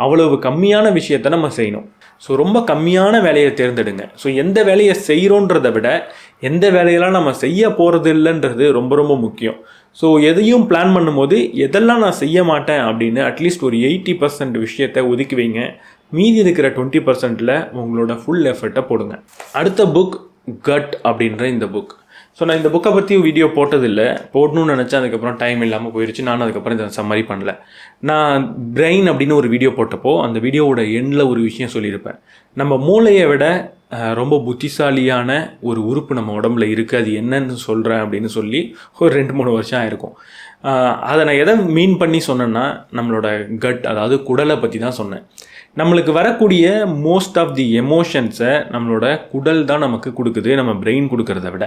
அவ்வளவு கம்மியான விஷயத்தை நம்ம செய்யணும். ஸோ ரொம்ப கம்மியான வேலையை தேர்ந்தெடுங்க. ஸோ எந்த வேலையை செய்கிறோன்றதை விட எந்த வேலையெல்லாம் நம்ம செய்ய போகிறது இல்லைன்றது ரொம்ப ரொம்ப முக்கியம். ஸோ எதையும் பிளான் பண்ணும்போது எதெல்லாம் நான் செய்ய மாட்டேன் அப்படின்னு அட்லீஸ்ட் ஒரு 80% விஷயத்தை ஒதுக்கி வைங்க. மீதி இருக்கிற 20%ல் உங்களோட ஃபுல் எஃபர்ட்டை போடுங்க. அடுத்த புக் கட் அப்படின்ற இந்த புக். ஸோ நான் இந்த புக்கை பற்றி வீடியோ போட்டதில்லை, போடணும்னு நினச்சேன், அதுக்கப்புறம் டைம் இல்லாமல் போயிடுச்சு. நானும் அதுக்கப்புறம் இதை சம்மரி பண்ணல. நான் பிரெயின் அப்படின்னு ஒரு வீடியோ போட்டப்போ அந்த வீடியோவோட எண்டில் ஒரு விஷயம் சொல்லியிருப்பேன். நம்ம மூளையை விட ரொம்ப புத்திசாலியான ஒரு உறுப்பு நம்ம உடம்புல இருக்குது, அது என்னன்னு சொல்கிறேன் அப்படின்னு சொல்லி ஒரு 2-3 வருஷம் ஆயிருக்கும். அதை நான் எதை மீன் பண்ணி சொன்னேன்னா நம்மளோட கட், அதாவது குடலை பற்றி தான் சொன்னேன். நம்மளுக்கு வரக்கூடிய மோஸ்ட் ஆஃப் தி எமோஷன்ஸை நம்மளோட குடல் தான் நமக்கு கொடுக்குது, நம்ம பிரெயின் கொடுக்கறத விட.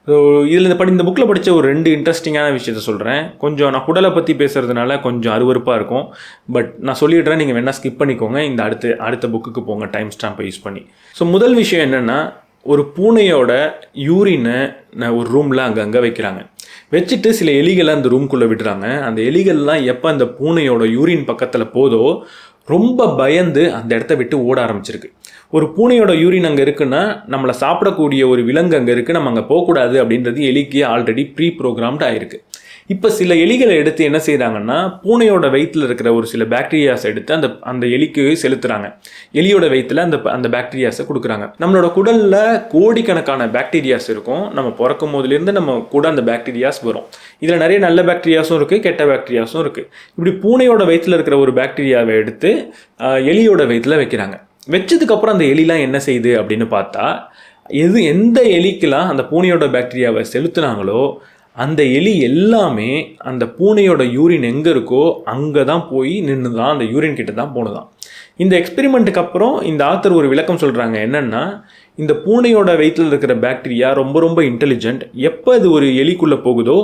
ஸோ இதில் இந்த புக்கில் படித்த ஒரு 2 இன்ட்ரெஸ்டிங்கான விஷயத்த சொல்கிறேன். கொஞ்சம் நான் குடலை பற்றி பேசுகிறதுனால கொஞ்சம் அருவருப்பாக இருக்கும், பட் நான் சொல்லிடுறேன், நீங்கள் வேணால் ஸ்கிப் பண்ணிக்கோங்க. இந்த அடுத்த புக்குக்கு போங்க டைம் ஸ்டாம்பை யூஸ் பண்ணி. ஸோ முதல் விஷயம் என்னென்னா, ஒரு பூனையோட யூரினை ஒரு ரூமில் அங்கங்கே வைக்கிறாங்க. வச்சுட்டு சில எலிகளை அந்த ரூம்குள்ளே விடுறாங்க. அந்த எலிகள்லாம் எப்போ அந்த பூனையோட யூரின் பக்கத்தில் போதோ ரொம்ப பயந்து அந்த இடத்த விட்டு ஓட ஆரம்பிச்சிருக்கு. ஒரு பூனையோட யூரின் அங்கே இருக்குன்னா நம்மளை சாப்பிடக்கூடிய ஒரு விலங்கு அங்கே இருக்குது, நம்ம அங்கே போகக்கூடாது அப்படின்றது எலிக்கு ஆல்ரெடி ப்ரீ ப்ரோக்ராம்டு ஆயிருக்கு. இப்போ சில எலிகளை எடுத்து என்ன செய்கிறாங்கன்னா, பூனையோட வயிற்றில் இருக்கிற ஒரு சில பாக்டீரியாஸ் எடுத்து அந்த எலிக்கு செலுத்துகிறாங்க. எலியோட வயிற்றில் அந்த பாக்டீரியாஸை கொடுக்குறாங்க. நம்மளோட குடலில் கோடிக்கணக்கான பாக்டீரியாஸ் இருக்கும். நம்ம பிறக்கும் போதுலேருந்து நம்ம கூட அந்த பாக்டீரியாஸ் வரும். இதில் நிறைய நல்ல பாக்டீரியாஸும் இருக்குது, கெட்ட பாக்டீரியாஸும் இருக்குது. இப்படி பூனையோட வயிற்றில் இருக்கிற ஒரு பாக்டீரியாவை எடுத்து எலியோட வயிற்றில் வைக்கிறாங்க. வச்சதுக்கப்புறம் அந்த எலிலாம் என்ன செய்யுது அப்படின்னு பார்த்தா, எந்த எலிக்கெல்லாம் அந்த பூனையோட பாக்டீரியாவை செலுத்துனாங்களோ அந்த எலி எல்லாமே அந்த பூனையோட யூரின் எங்கே இருக்கோ அங்கே தான் போய் நின்று தான் அந்த யூரின் கிட்ட தான் போனதான். இந்த எக்ஸ்பெரிமெண்ட்டுக்கு அப்புறம் இந்த ஆத்தர் ஒரு விளக்கம் சொல்கிறாங்க. என்னென்னா, இந்த பூனையோட வயிற்றில் இருக்கிற பாக்டீரியா ரொம்ப ரொம்ப இன்டெலிஜென்ட். எப்போ அது ஒரு எலிக்குள்ளே போகுதோ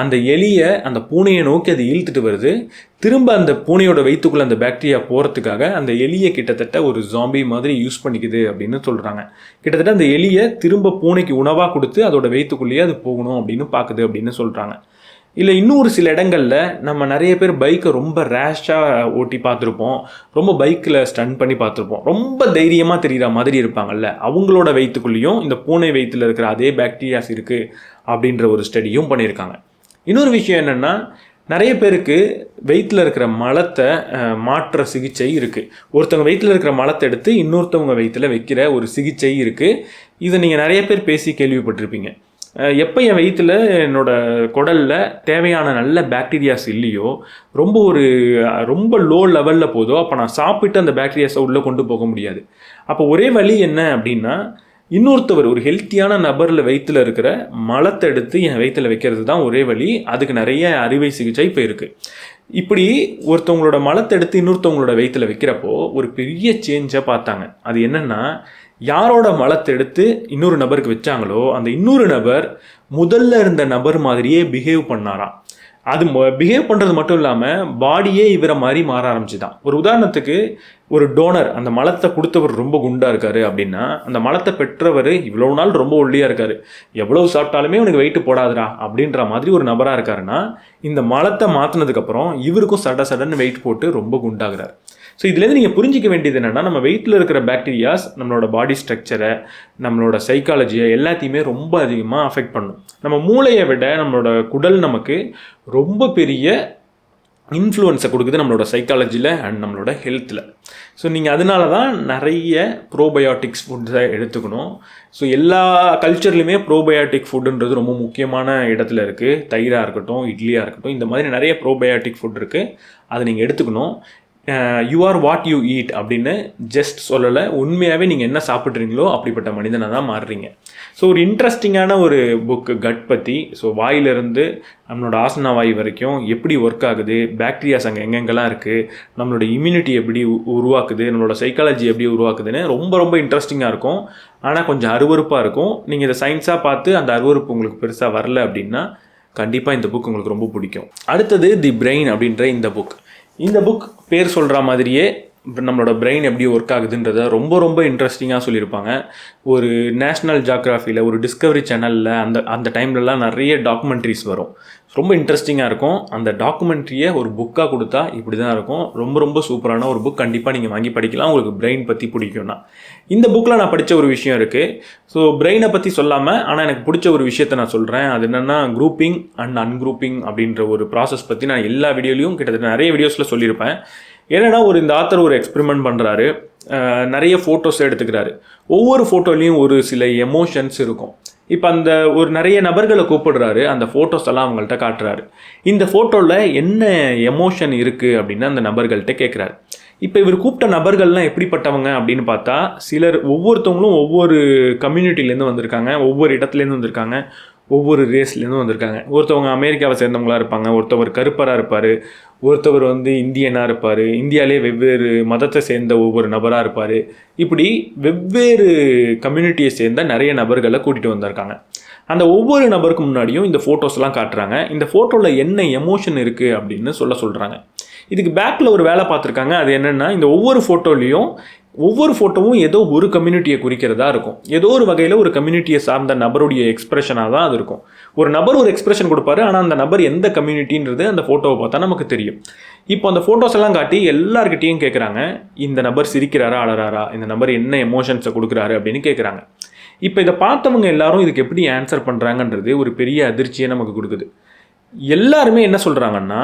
அந்த எலியை அந்த பூனையை நோக்கி அது இழுத்துட்டு வருது. திரும்ப அந்த பூனையோட வயிற்றுக்குள்ளே அந்த பாக்டீரியா போகிறதுக்காக அந்த எலியை கிட்டத்தட்ட ஒரு ஜாம்பி மாதிரி யூஸ் பண்ணிக்குது அப்படின்னு சொல்கிறாங்க. கிட்டத்தட்ட அந்த எலியை திரும்ப பூனைக்கு உணவாக கொடுத்து அதோட வயிற்றுக்குள்ளேயே அது போகணும் அப்படின்னு பார்க்குது அப்படின்னு சொல்கிறாங்க. இல்லை இன்னொரு சில இடங்களில் நம்ம நிறைய பேர் பைக்கை ரொம்ப ரேஷாக ஓட்டி பார்த்துருப்போம், ரொம்ப பைக்கில் ஸ்டன் பண்ணி பார்த்துருப்போம். ரொம்ப தைரியமாக தெரிகிற மாதிரி இருப்பாங்கல்ல, அவங்களோட வயிற்றுக்குள்ளேயும் இந்த பூனை வயிற்றில் இருக்கிற அதே பாக்டீரியாஸ் இருக்குது அப்படின்ற ஒரு ஸ்டடியும் பண்ணியிருக்காங்க. இன்னொரு விஷயம் என்னென்னா, நிறைய பேருக்கு வயிற்றில் இருக்கிற மலத்தை மாற்ற சிகிச்சை இருக்குது. ஒருத்தவங்க வயிற்றில் இருக்கிற மலத்தை எடுத்து இன்னொருத்தவங்க வயிற்றில் வைக்கிற ஒரு சிகிச்சை இருக்குது. இதை நீங்கள் நிறைய பேர் பேசி கேள்விப்பட்டிருப்பீங்க. எப்போ என் வயிற்றில் என்னோடய குடலில் தேவையான நல்ல பாக்டீரியாஸ் இல்லையோ, ரொம்ப லோ லெவலில் போதோ, அப்போ நான் சாப்பிட்டு அந்த பாக்டீரியாஸை உள்ளே கொண்டு போக முடியாது. அப்போ ஒரே வழி என்ன அப்படின்னா, இன்னொருத்தவர் ஒரு ஹெல்த்தியான நபரில் வயிற்றில் இருக்கிற மலத்தை எடுத்து என் வயிற்றில் வைக்கிறது தான் ஒரே வழி. அதுக்கு நிறைய அறுவை சிகிச்சை இப்போ இருக்குது. இப்படி ஒருத்தவங்களோட மலத்தை எடுத்து இன்னொருத்தவங்களோட வயிற்றில் வைக்கிறப்போ ஒரு பெரிய சேஞ்சை பார்த்தாங்க. அது என்னென்னா, யாரோட மலத்தை எடுத்து இன்னொரு நபருக்கு வச்சாங்களோ அந்த இன்னொரு நபர் முதல்ல இருந்த நபர் மாதிரியே பிஹேவ் பண்ணாராம். அது பிஹேவ் பண்ணுறது மட்டும் இல்லாமல் பாடியே இவரை மாதிரி மாற ஆரம்பிச்சுதான். ஒரு உதாரணத்துக்கு, ஒரு டோனர் அந்த மலத்தை கொடுத்தவர் ரொம்ப குண்டாக இருக்கார் அப்படின்னா, அந்த மலத்தை பெற்றவர் இவ்வளோ நாள் ரொம்ப ஒல்லியாக இருக்கார், எவ்வளவு சாப்பிட்டாலுமே உனக்கு வெயிட்டு போடாதுடா அப்படின்ற மாதிரி ஒரு நபராக இருக்காருன்னா, இந்த மலத்தை மாற்றினதுக்கப்புறம் இவருக்கும் சடன்னு வெயிட் போட்டு ரொம்ப குண்டாகிறார். ஸோ இதுலேருந்து நீங்கள் புரிஞ்சிக்க வேண்டியது என்னென்னா, நம்ம வெயிட்டில் இருக்கிற பாக்டீரியாஸ் நம்மளோட பாடி ஸ்ட்ரக்சரை, நம்மளோட சைக்காலஜியை எல்லாத்தையுமே ரொம்ப அதிகமாக அஃபெக்ட் பண்ணும். நம்ம மூளையை விட நம்மளோட குடல் நமக்கு ரொம்ப பெரிய இன்ஃப்ளூயன்ஸை கொடுக்குது நம்மளோட சைக்காலஜியில் அண்ட் நம்மளோட ஹெல்த்தில். ஸோ நீங்கள் அதனால தான் நிறைய ப்ரோபயோட்டிக்ஸ் ஃபுட்ஸை எடுத்துக்கணும். ஸோ எல்லா கல்ச்சர்லையுமே ப்ரோபயோட்டிக் ஃபுட்டுன்றது ரொம்ப முக்கியமான இடத்துல இருக்குது. தயிராக இருக்கட்டும், இட்லியாக இருக்கட்டும், இந்த மாதிரி நிறைய ப்ரோபயோட்டிக் ஃபுட் இருக்குது. அதை நீங்கள் எடுத்துக்கணும். You are what you eat அப்படின்னு ஜஸ்ட் சொல்லலை, உண்மையாகவே நீங்கள் என்ன சாப்பிட்றீங்களோ அப்படிப்பட்ட மனிதனை தான் மாறுறீங்க. ஸோ ஒரு இன்ட்ரெஸ்டிங்கான ஒரு புக்கு கட் பற்றி. ஸோ வாயிலிருந்து நம்மளோட ஆசன வாய் வரைக்கும் எப்படி ஒர்க் ஆகுது, பாக்டீரியாஸ் அங்கே எங்கெங்கெல்லாம் இருக்குது, நம்மளோட இம்யூனிட்டி எப்படி உருவாக்குது, நம்மளோட சைக்காலஜி எப்படி உருவாக்குதுன்னு ரொம்ப ரொம்ப இன்ட்ரெஸ்டிங்காக இருக்கும். ஆனால் கொஞ்சம் அருவருப்பாக இருக்கும். நீங்கள் இதை சயின்ஸாக பார்த்து அந்த அருவருப்பு உங்களுக்கு பெருசாக வரல அப்படின்னா கண்டிப்பாக இந்த புக் உங்களுக்கு ரொம்ப பிடிக்கும். அடுத்தது தி பிரெயின் அப்படின்ற இந்த புக். இந்த புக் பேர் சொல்கிற மாதிரியே நம்மளோட பிரெயின் எப்படி ஒர்க் ஆகுதுன்றதை ரொம்ப ரொம்ப இன்ட்ரெஸ்டிங்காக சொல்லியிருப்பாங்க. ஒரு நேஷ்னல் ஜியோகிராஃபியில், ஒரு டிஸ்கவரி சேனலில் அந்த டைம்லலாம் நிறைய டாக்குமெண்ட்ரிஸ் வரும். ரொம்ப இன்ட்ரெஸ்டிங்காக இருக்கும். அந்த டாக்குமெண்ட்ரியை ஒரு புக்காக கொடுத்தா இப்படி தான் இருக்கும். ரொம்ப ரொம்ப சூப்பரான ஒரு புக். கண்டிப்பாக நீங்கள் வாங்கி படிக்கலாம் உங்களுக்கு பிரெயின் பற்றி பிடிக்கும்னா. இந்த புக்கில் நான் படித்த ஒரு விஷயம் இருக்குது. ஸோ பிரெயினை பற்றி சொல்லாமல் ஆனால் எனக்கு பிடிச்ச ஒரு விஷயத்தை நான் சொல்கிறேன். அது என்னென்னா குரூப்பிங் அண்ட் அன்குரூப்பிங் அப்படின்ற ஒரு ப்ராசஸ் பற்றி நான் எல்லா வீடியோலையும் கிட்டத்தட்ட நிறைய வீடியோஸில் சொல்லியிருப்பேன். என்னென்னா இந்த ஆத்தர் ஒரு எக்ஸ்பெரிமெண்ட் பண்ணுறாரு. நிறைய ஃபோட்டோஸ் எடுத்துக்கிறாரு. ஒவ்வொரு ஃபோட்டோலையும் ஒரு சில எமோஷன்ஸ் இருக்கும். இப்போ அந்த ஒரு நிறைய நபர்களை கூப்பிடுறாரு. அந்த ஃபோட்டோஸ் எல்லாம் அவங்கள்ட்ட காட்டுறாரு. இந்த ஃபோட்டோவில் என்ன எமோஷன் இருக்குது அப்படின்னு அந்த நபர்கள்ட்ட கேட்குறாரு. இப்போ இவர் கூப்பிட்ட நபர்கள்லாம் எப்படிப்பட்டவங்க அப்படின்னு பார்த்தா, சிலர் ஒவ்வொருத்தவங்களும் ஒவ்வொரு கம்யூனிட்டிலேருந்து வந்திருக்காங்க, ஒவ்வொரு இடத்துலேருந்து வந்திருக்காங்க, ஒவ்வொரு ரேஸ்லேருந்து வந்திருக்காங்க. ஒருத்தவங்க அமெரிக்காவை சேர்ந்தவங்களாக இருப்பாங்க, ஒருத்தவர் கருப்பராக இருப்பார், ஒருத்தவர் இந்தியனாக இருப்பார், இந்தியாவிலே வெவ்வேறு மதத்தை சேர்ந்த ஒவ்வொரு நபராக இருப்பார். இப்படி வெவ்வேறு கம்யூனிட்டியை சேர்ந்த நிறைய நபர்களை கூட்டிகிட்டு வந்திருக்காங்க. அந்த ஒவ்வொரு நபருக்கு முன்னாடியும் இந்த ஃபோட்டோஸ்லாம் காட்டுறாங்க. இந்த ஃபோட்டோவில் என்ன எமோஷன் இருக்குது அப்படின்னு சொல்கிறாங்க. இதுக்கு பேக்கில் ஒரு வேலை பார்த்துருக்காங்க. அது என்னென்னா, இந்த ஒவ்வொரு ஃபோட்டோவும் ஏதோ ஒரு கம்யூனிட்டியை குறிக்கிறதா இருக்கும். ஏதோ ஒரு வகையில் ஒரு கம்யூனிட்டியை சார்ந்த நபருடைய எக்ஸ்பிரஷனாக தான் அது இருக்கும். ஒரு நபர் ஒரு எக்ஸ்பிரஷன் கொடுப்பாரு, ஆனால் அந்த நபர் எந்த கம்யூனிட்டின்றது அந்த ஃபோட்டோவை பார்த்தா நமக்கு தெரியும். இப்போ அந்த ஃபோட்டோஸ் எல்லாம் காட்டி எல்லார்கிட்டையும் கேட்குறாங்க, இந்த நபர் சிரிக்கிறாரா அழறாரா, இந்த நபர் என்ன எமோஷன்ஸை கொடுக்குறாரு அப்படின்னு கேட்குறாங்க. இப்போ இதை பார்த்தவங்க எல்லாரும் இதுக்கு எப்படி ஆன்சர் பண்ணுறாங்கன்றது ஒரு பெரிய அதிர்ச்சியை நமக்கு கொடுக்குது. எல்லாருமே என்ன சொல்கிறாங்கன்னா,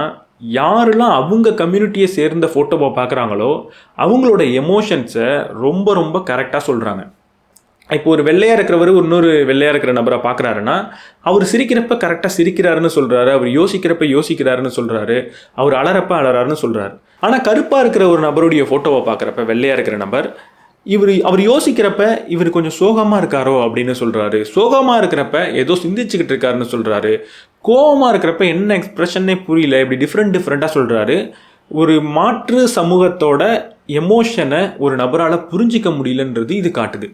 யாரெல்லாம் அவங்க கம்யூனிட்டியை சேர்ந்த ஃபோட்டோவை பார்க்குறாங்களோ அவங்களோட எமோஷன்ஸை ரொம்ப ரொம்ப கரெக்டாக சொல்கிறாங்க. இப்போ ஒரு வெள்ளையாக இருக்கிறவர் இன்னொரு வெள்ளையாக இருக்கிற நபரை பார்க்குறாருன்னா, அவர் சிரிக்கிறப்ப கரெக்டாக சிரிக்கிறாருன்னு சொல்கிறாரு, அவர் யோசிக்கிறப்ப யோசிக்கிறாருன்னு சொல்கிறாரு, அவர் அலறப்ப அலறாருன்னு சொல்கிறாரு. ஆனால் கருப்பாக இருக்கிற ஒரு நபருடைய ஃபோட்டோவை பார்க்குறப்ப வெள்ளையாக இருக்கிற நபர் அவர் யோசிக்கிறப்ப இவர் கொஞ்சம் சோகமாக இருக்காரோ அப்படின்னு சொல்கிறாரு, சோகமாக இருக்கிறப்ப ஏதோ சிந்திச்சுக்கிட்டு இருக்காருன்னு சொல்கிறாரு, கோபமாக இருக்கிறப்ப என்ன எக்ஸ்ப்ரெஷன்னே புரியல, இப்படி டிஃப்ரெண்ட்டாக சொல்கிறாரு. ஒரு மாற்று சமூகத்தோட எமோஷனை ஒரு நபரால் புரிஞ்சிக்க முடியலன்றது இது காட்டுது.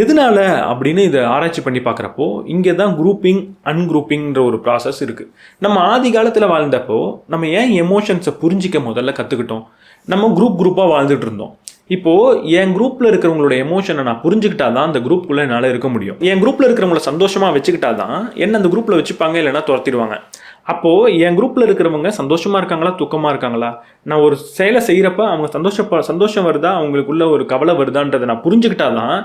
எதனால அப்படின்னு இதை ஆராய்ச்சி பண்ணி பார்க்குறப்போ இங்கே தான் குரூப்பிங் அன்குரூப்பிங்கிற ஒரு ப்ராசஸ் இருக்குது. நம்ம ஆதி காலத்தில் வாழ்ந்தப்போ நம்ம ஏன் எமோஷன்ஸை புரிஞ்சிக்க முதல்ல கற்றுக்கிட்டோம்? நம்ம குரூப்பாக வாழ்ந்துட்டு இருந்தோம். இப்போது என் குரூப்பில் இருக்கிறவங்களோட எமோஷனை நான் புரிஞ்சுக்கிட்டா தான் அந்த குரூப்புக்குள்ளே என்னால் இருக்க முடியும். என் குரூப்பில் இருக்கிறவங்கள சந்தோஷமாக வச்சுக்கிட்டா தான் என்ன அந்த குரூப்பில் வச்சுப்பாங்க, இல்லைன்னா துரத்திடுவாங்க. அப்போது என் குரூப்பில் இருக்கிறவங்க சந்தோஷமாக இருக்காங்களா, துக்கமாக இருக்காங்களா, நான் ஒரு செயலை செய்கிறப்ப அவங்க சந்தோஷம் வருதா, அவங்களுக்குள்ள ஒரு கவலை வருதான்றதை நான் புரிஞ்சுக்கிட்டா தான்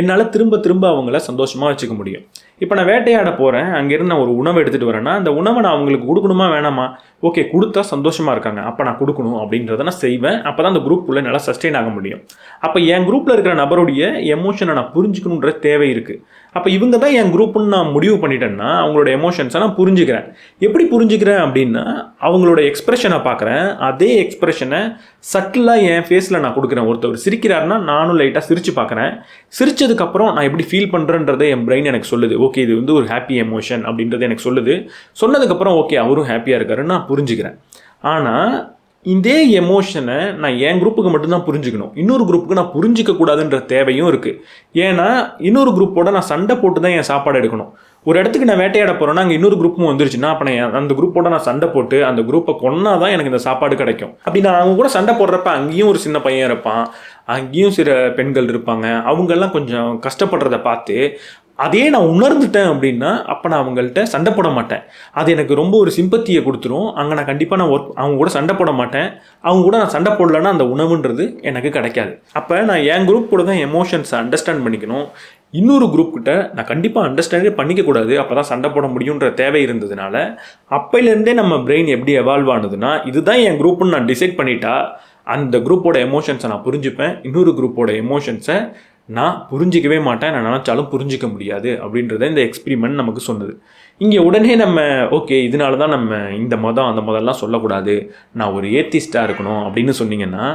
என்னால் திரும்ப அவங்கள சந்தோஷமாக வச்சுக்க முடியும். இப்போ நான் வேட்டையாட போகிறேன், அங்கேருந்து நான் ஒரு உணவை எடுத்துகிட்டு வரேன்னா அந்த உணவை நான் அவங்களுக்கு கொடுக்கணுமா வேணாமா? ஓகே, கொடுத்தா சந்தோஷமாக இருக்காங்க, அப்போ நான் கொடுக்கணும் அப்படின்றத நான் செய்வேன். அப்போ தான் அந்த குரூப்புக்குள்ளே நல்லா சஸ்டெயின் ஆக முடியும். அப்போ என் குரூப்பில் இருக்கிற நபருடைய எமோஷனை நான் புரிஞ்சுக்கணுன்ற தேவை இருக்குது. அப்போ இவங்க தான் என் குரூப்புன்னு நான் முடிவு பண்ணிட்டேன்னா அவங்களோட எமோஷன்ஸை நான் புரிஞ்சுக்கிறேன். எப்படி புரிஞ்சுக்கிறேன் அப்படின்னா, அவங்களோட எக்ஸ்ப்ரெஷனை பார்க்குறேன், அதே எக்ஸ்ப்ரெஷனை சட்டிலாக என் ஃபேஸில் நான் கொடுக்குறேன். ஒருத்தர் சிரிக்கிறாருன்னா நானும் லைட்டாக சிரித்து பார்க்குறேன். சிரித்ததுக்கப்புறம் நான் எப்படி ஃபீல் பண்ணுறேன்றதை என் பிரெயின் எனக்கு சொல்லுது. ஓகே, இது ஒரு ஹாப்பி எமோஷன் அப்படின்றது எனக்கு சொல்லுது. சொன்னதுக்கப்புறம் ஓகே, அவரும் ஹாப்பியாக இருக்காருன்னு நான் புரிஞ்சுக்கிறேன். ஆனால் இதே எமோஷனை நான் என் குரூப்புக்கு மட்டும்தான் புரிஞ்சுக்கணும், இன்னொரு குரூப்புக்கு நான் புரிஞ்சிக்க கூடாதுன்ற தேவையும் இருக்குது. ஏன்னா இன்னொரு குரூப்போட நான் சண்டை போட்டு தான் என் சாப்பாடு எடுக்கணும். ஒரு இடத்துக்கு நான் வேட்டையாட போகிறேன்னா அங்கே இன்னொரு குரூப்பும் வந்துருச்சுன்னா அப்போ நான் அந்த குரூப்போட நான் சண்டை போட்டு அந்த குரூப்பை கொன்னா தான் எனக்கு இந்த சாப்பாடு கிடைக்கும். அப்படி நான் அவங்க கூட சண்டை போடுறப்ப அங்கேயும் ஒரு சின்ன பையன் இருப்பான், அங்கேயும் சில பெண்கள் இருப்பாங்க, அவங்கெல்லாம் கொஞ்சம் கஷ்டப்படுறத பார்த்து அதே நான் உணர்ந்துட்டேன் அப்படின்னா அப்போ நான் அவங்கள்ட்ட சண்டை போட மாட்டேன். அது எனக்கு ரொம்ப ஒரு சிம்பத்தியை கொடுத்துரும். அங்கே நான் கண்டிப்பாக நான் அவங்க கூட சண்டை போட மாட்டேன். அவங்க கூட நான் சண்டை போடலன்னா அந்த உணவுன்றது எனக்கு கிடைக்காது. அப்போ நான் என் குரூப் கூட தான் எமோஷன்ஸை அண்டர்ஸ்டாண்ட் பண்ணிக்கணும். இன்னொரு குரூப் கிட்ட நான் கண்டிப்பாக அண்டர்ஸ்டாண்டே பண்ணிக்கக்கூடாது. அப்போ தான் சண்டை போட முடியுன்ற தேவை இருந்ததுனால அப்போலேருந்தே நம்ம பிரெயின் எப்படி எவால்வ் ஆனதுன்னா, இதுதான் என் குரூப்புன்னு நான் டிசைட் பண்ணிட்டா அந்த குரூப்போட எமோஷன்ஸை நான் புரிஞ்சுப்பேன். இன்னொரு குரூப்போட எமோஷன்ஸை நான் புரிஞ்சிக்கவே மாட்டேன். நான் நினச்சாலும் புரிஞ்சிக்க முடியாது அப்படின்றத இந்த எக்ஸ்பிரிமெண்ட் நமக்கு சொன்னது. இங்கே உடனே நம்ம ஓகே இதனால தான் நம்ம இந்த மதம் அந்த மதம்லாம் சொல்லக்கூடாது, நான் ஒரு ஏத்திஸ்டாக இருக்கணும் அப்படின்னு சொன்னீங்கன்னா,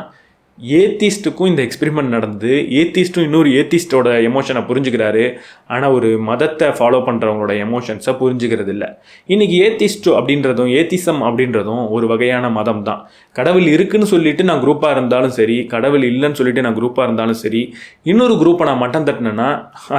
ஏத்திஸ்ட்டுக்கும் இந்த எக்ஸ்பெரிமெண்ட் நடந்து ஏத்திஸ்ட்டும் இன்னொரு ஏத்திஸ்டோட எமோஷனை புரிஞ்சுக்கிறாரு. ஆனால் ஒரு மதத்தை ஃபாலோ பண்ணுறவங்களோட எமோஷன்ஸை புரிஞ்சுக்கிறது இல்லை. இன்றைக்கி ஏத்திஸ்ட் அப்படின்றதும் ஏத்திசம் அப்படின்றதும் ஒரு வகையான மதம் தான். கடவுள் இருக்குன்னு சொல்லிட்டு நான் குரூப்பாக இருந்தாலும் சரி, கடவுள் இல்லைன்னு சொல்லிட்டு நான் குரூப்பாக இருந்தாலும் சரி, இன்னொரு குரூப்பை நான் மட்டம் தட்டினேன்னா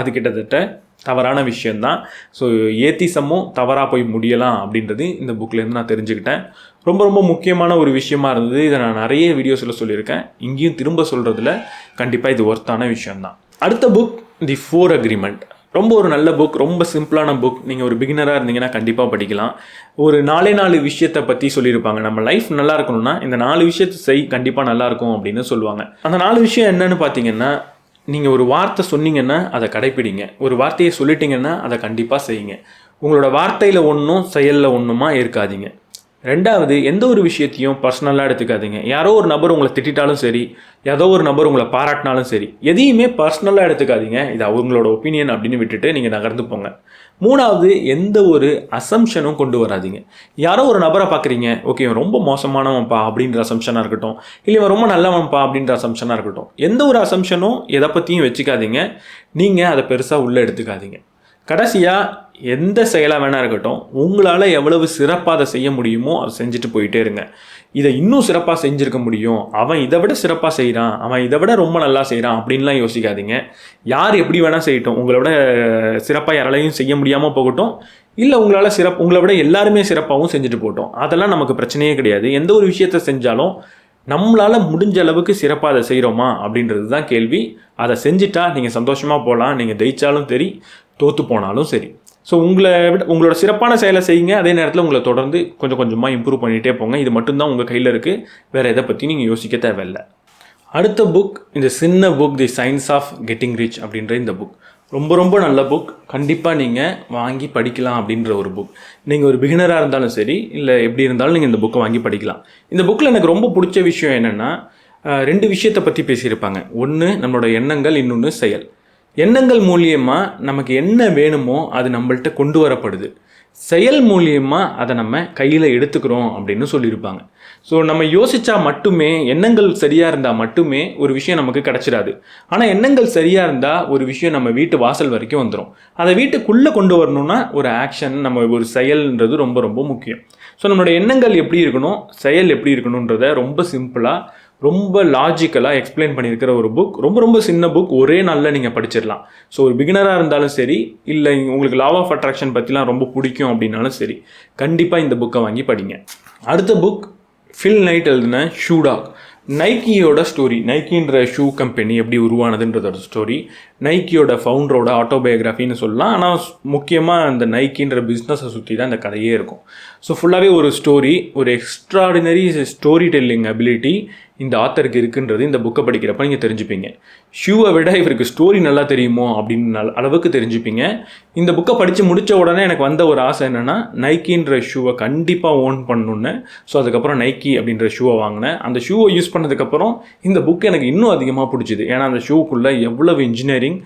அது கிட்டத்தட்ட தவறான விஷயந்தான். ஸோ ஏத்திசமும் தவறாக போய் முடியலாம் அப்படின்றது இந்த புக்லேருந்து நான் தெரிஞ்சுக்கிட்டேன். ரொம்ப ரொம்ப முக்கியமான ஒரு விஷயமா இருந்தது. இதை நான் நிறைய வீடியோஸில் சொல்லியிருக்கேன். இங்கேயும் திரும்ப சொல்கிறதுல கண்டிப்பாக இது ஒர்த்தான விஷயந்தான். அடுத்த புக் தி 4 அக்ரிமெண்ட். ரொம்ப ஒரு நல்ல புக், ரொம்ப சிம்பிளான புக். நீங்கள் ஒரு பிகினராக இருந்தீங்கன்னா கண்டிப்பாக படிக்கலாம். ஒரு 4 விஷயத்தை பற்றி சொல்லியிருப்பாங்க. நம்ம லைஃப் நல்லா இருக்கணும்னா இந்த 4 விஷயத்தை கண்டிப்பாக நல்லாயிருக்கும் அப்படின்னு சொல்லுவாங்க. அந்த 4 விஷயம் என்னன்னு பார்த்தீங்கன்னா, நீங்கள் ஒரு வார்த்தை சொன்னீங்கன்னா அதை கடைப்பிடிங்க. ஒரு வார்த்தையை சொல்லிட்டீங்கன்னா அதை கண்டிப்பாக செய்யுங்க. உங்களோட வார்த்தையில் ஒன்றும் செயலில் ஒன்றுமா இருக்காதீங்க. 2வது, எந்த ஒரு விஷயத்தையும் பர்சனலாக எடுத்துக்காதீங்க. யாரோ ஒரு நபர் உங்களை திட்டாலும் சரி, ஏதோ ஒரு நபர் உங்களை பாராட்டினாலும் சரி, எதையுமே பர்சனலாக எடுத்துக்காதீங்க. இது அவங்களோட ஒப்பீனியன் அப்படின்னு விட்டுட்டு நீங்கள் நகர்ந்து போங்க. 3வது, எந்த ஒரு அசம்ஷனும் கொண்டு வராதிங்க. யாரோ ஒரு நபரை பார்க்குறீங்க, ஓகே இவன் ரொம்ப மோசமானவன்ப்பா அப்படின்ற அசம்ஷனாக இருக்கட்டும், இல்லை இவன் ரொம்ப நல்லவன்ப்பா அப்படின்ற அசம்ஷனாக இருக்கட்டும், எந்த ஒரு அசம்ஷனும் எதை பற்றியும் வச்சுக்காதீங்க. நீங்கள் அதை பெருசாக உள்ளே எடுத்துக்காதீங்க. கடைசியாக, எந்த செயலாக வேணா இருக்கட்டும், உங்களால் எவ்வளவு சிறப்பாக அதை செய்ய முடியுமோ அதை செஞ்சுட்டு போயிட்டே இருங்க. இதை இன்னும் சிறப்பாக செஞ்சுருக்க முடியும், அவன் இதை விட சிறப்பாக செய்கிறான், அவன் இதை விட ரொம்ப நல்லா செய்கிறான் அப்படின்லாம் யோசிக்காதீங்க. யார் எப்படி வேணால் செய்யட்டும், உங்களை விட சிறப்பாக யாராலையும் செய்ய முடியாமல் போகட்டும், இல்லை உங்களை விட எல்லாருமே சிறப்பாகவும் செஞ்சுட்டு போகட்டும், அதெல்லாம் நமக்கு பிரச்சனையே கிடையாது. எந்த ஒரு விஷயத்தை செஞ்சாலும் நம்மளால் முடிஞ்ச அளவுக்கு சிறப்பாக அதை செய்கிறோமா அப்படின்றது தான் கேள்வி. அதை செஞ்சுட்டா நீங்கள் சந்தோஷமாக போகலாம். நீங்கள் ஜெயித்தாலும் சரி, தோற்று போனாலும் சரி. ஸோ உங்களோட சிறப்பான செயலை செய்யுங்க. அதே நேரத்தில் உங்களை தொடர்ந்து கொஞ்சம் கொஞ்சமாக இம்ப்ரூவ் பண்ணிகிட்டே போங்க. இது மட்டும்தான் உங்கள் கையில் இருக்குது. வேறு எதை பற்றி நீங்கள் யோசிக்க தேவையில்லை. அடுத்த புக் இந்த சின்ன book, the science of getting rich அப்படின்ற இந்த புக் ரொம்ப ரொம்ப நல்ல புக். கண்டிப்பாக நீங்கள் வாங்கி படிக்கலாம் அப்படின்ற ஒரு புக். நீங்கள் ஒரு பிகினராக இருந்தாலும் சரி, இல்லை எப்படி இருந்தாலும் நீங்கள் இந்த புக்கை வாங்கி படிக்கலாம். இந்த புக்கில் எனக்கு ரொம்ப பிடிச்ச விஷயம் என்னென்னா, 2 விஷயத்தை பற்றி பேசியிருப்பாங்க. ஒன்று நம்மளோட எண்ணங்கள், இன்னொன்று செயல். எண்ணங்கள் மூலியமாக நமக்கு என்ன வேணுமோ அது நம்மள்கிட்ட கொண்டு வரப்படுது. செயல் மூலியமாக அதை நம்ம கையில் எடுத்துக்கிறோம் அப்படின்னு சொல்லியிருப்பாங்க. ஸோ நம்ம யோசித்தா மட்டுமே, எண்ணங்கள் சரியாக இருந்தால் மட்டுமே ஒரு விஷயம் நமக்கு கிடச்சிடாது. ஆனால் எண்ணங்கள் சரியாக இருந்தால் ஒரு விஷயம் நம்ம வீட்டு வாசல் வரைக்கும் வந்துடும். அதை வீட்டுக்குள்ளே கொண்டு வரணும்னா ஒரு ஆக்ஷன், நம்ம ஒரு செயல்ன்றது ரொம்ப ரொம்ப முக்கியம். ஸோ நம்மளோட எண்ணங்கள் எப்படி இருக்கணும், செயல் எப்படி இருக்கணுன்றத ரொம்ப சிம்பிளாக, ரொம்ப லாஜிக்கலாக எக்ஸ்பிளைன் பண்ணியிருக்கிற ஒரு புக். ரொம்ப ரொம்ப சின்ன புக், ஒரே நாளில் நீங்கள் படிச்சிடலாம். ஸோ ஒரு பிகினராக இருந்தாலும் சரி, இல்லை உங்களுக்கு லா ஆஃப் அட்ராக்ஷன் பற்றிலாம் ரொம்ப பிடிக்கும் அப்படின்னாலும் சரி, கண்டிப்பாக இந்த புக்கை வாங்கி படிங்க. அடுத்த புக் ஃபில் நைட் எழுதின ஷூ டாக். நைக்கியோட ஸ்டோரி, நைக்கின்ற ஷூ கம்பெனி எப்படி உருவானதுன்றதோட ஸ்டோரி, நைக்கியோட ஃபவுண்டரோட ஆட்டோபயோகிராஃபின்னு சொல்லலாம். ஆனால் முக்கியமாக அந்த நைக்கின்ற பிஸ்னஸை சுற்றி தான் இந்த கதையே இருக்கும். ஸோ ஃபுல்லாகவே ஒரு ஸ்டோரி, ஒரு எக்ஸ்ட்ராடினரி ஸ்டோரி டெல்லிங் அபிலிட்டி இந்த ஆத்தருக்கு இருக்குன்றது இந்த புக்கை படிக்கிறப்ப நீங்கள் தெரிஞ்சுப்பீங்க. ஷூவை விட இவருக்கு ஸ்டோரி நல்லா தெரியுமோ அப்படின்னு அளவுக்கு தெரிஞ்சுப்பீங்க. இந்த புக்கை படித்து முடித்த உடனே எனக்கு வந்த ஒரு ஆசை என்னென்னா, நைக்கின்ற ஷூவை கண்டிப்பாக ஓன் பண்ணணுன்னு. ஸோ அதுக்கப்புறம் நைக்கி அப்படின்ற ஷூவை வாங்கினேன். அந்த ஷூவை யூஸ் பண்ணதுக்கப்புறம் இந்த புக் எனக்கு இன்னும் அதிகமாக பிடிச்சிது. ஏன்னா அந்த ஷூக்குள்ளே எவ்வளவு இன்ஜினியரிங்,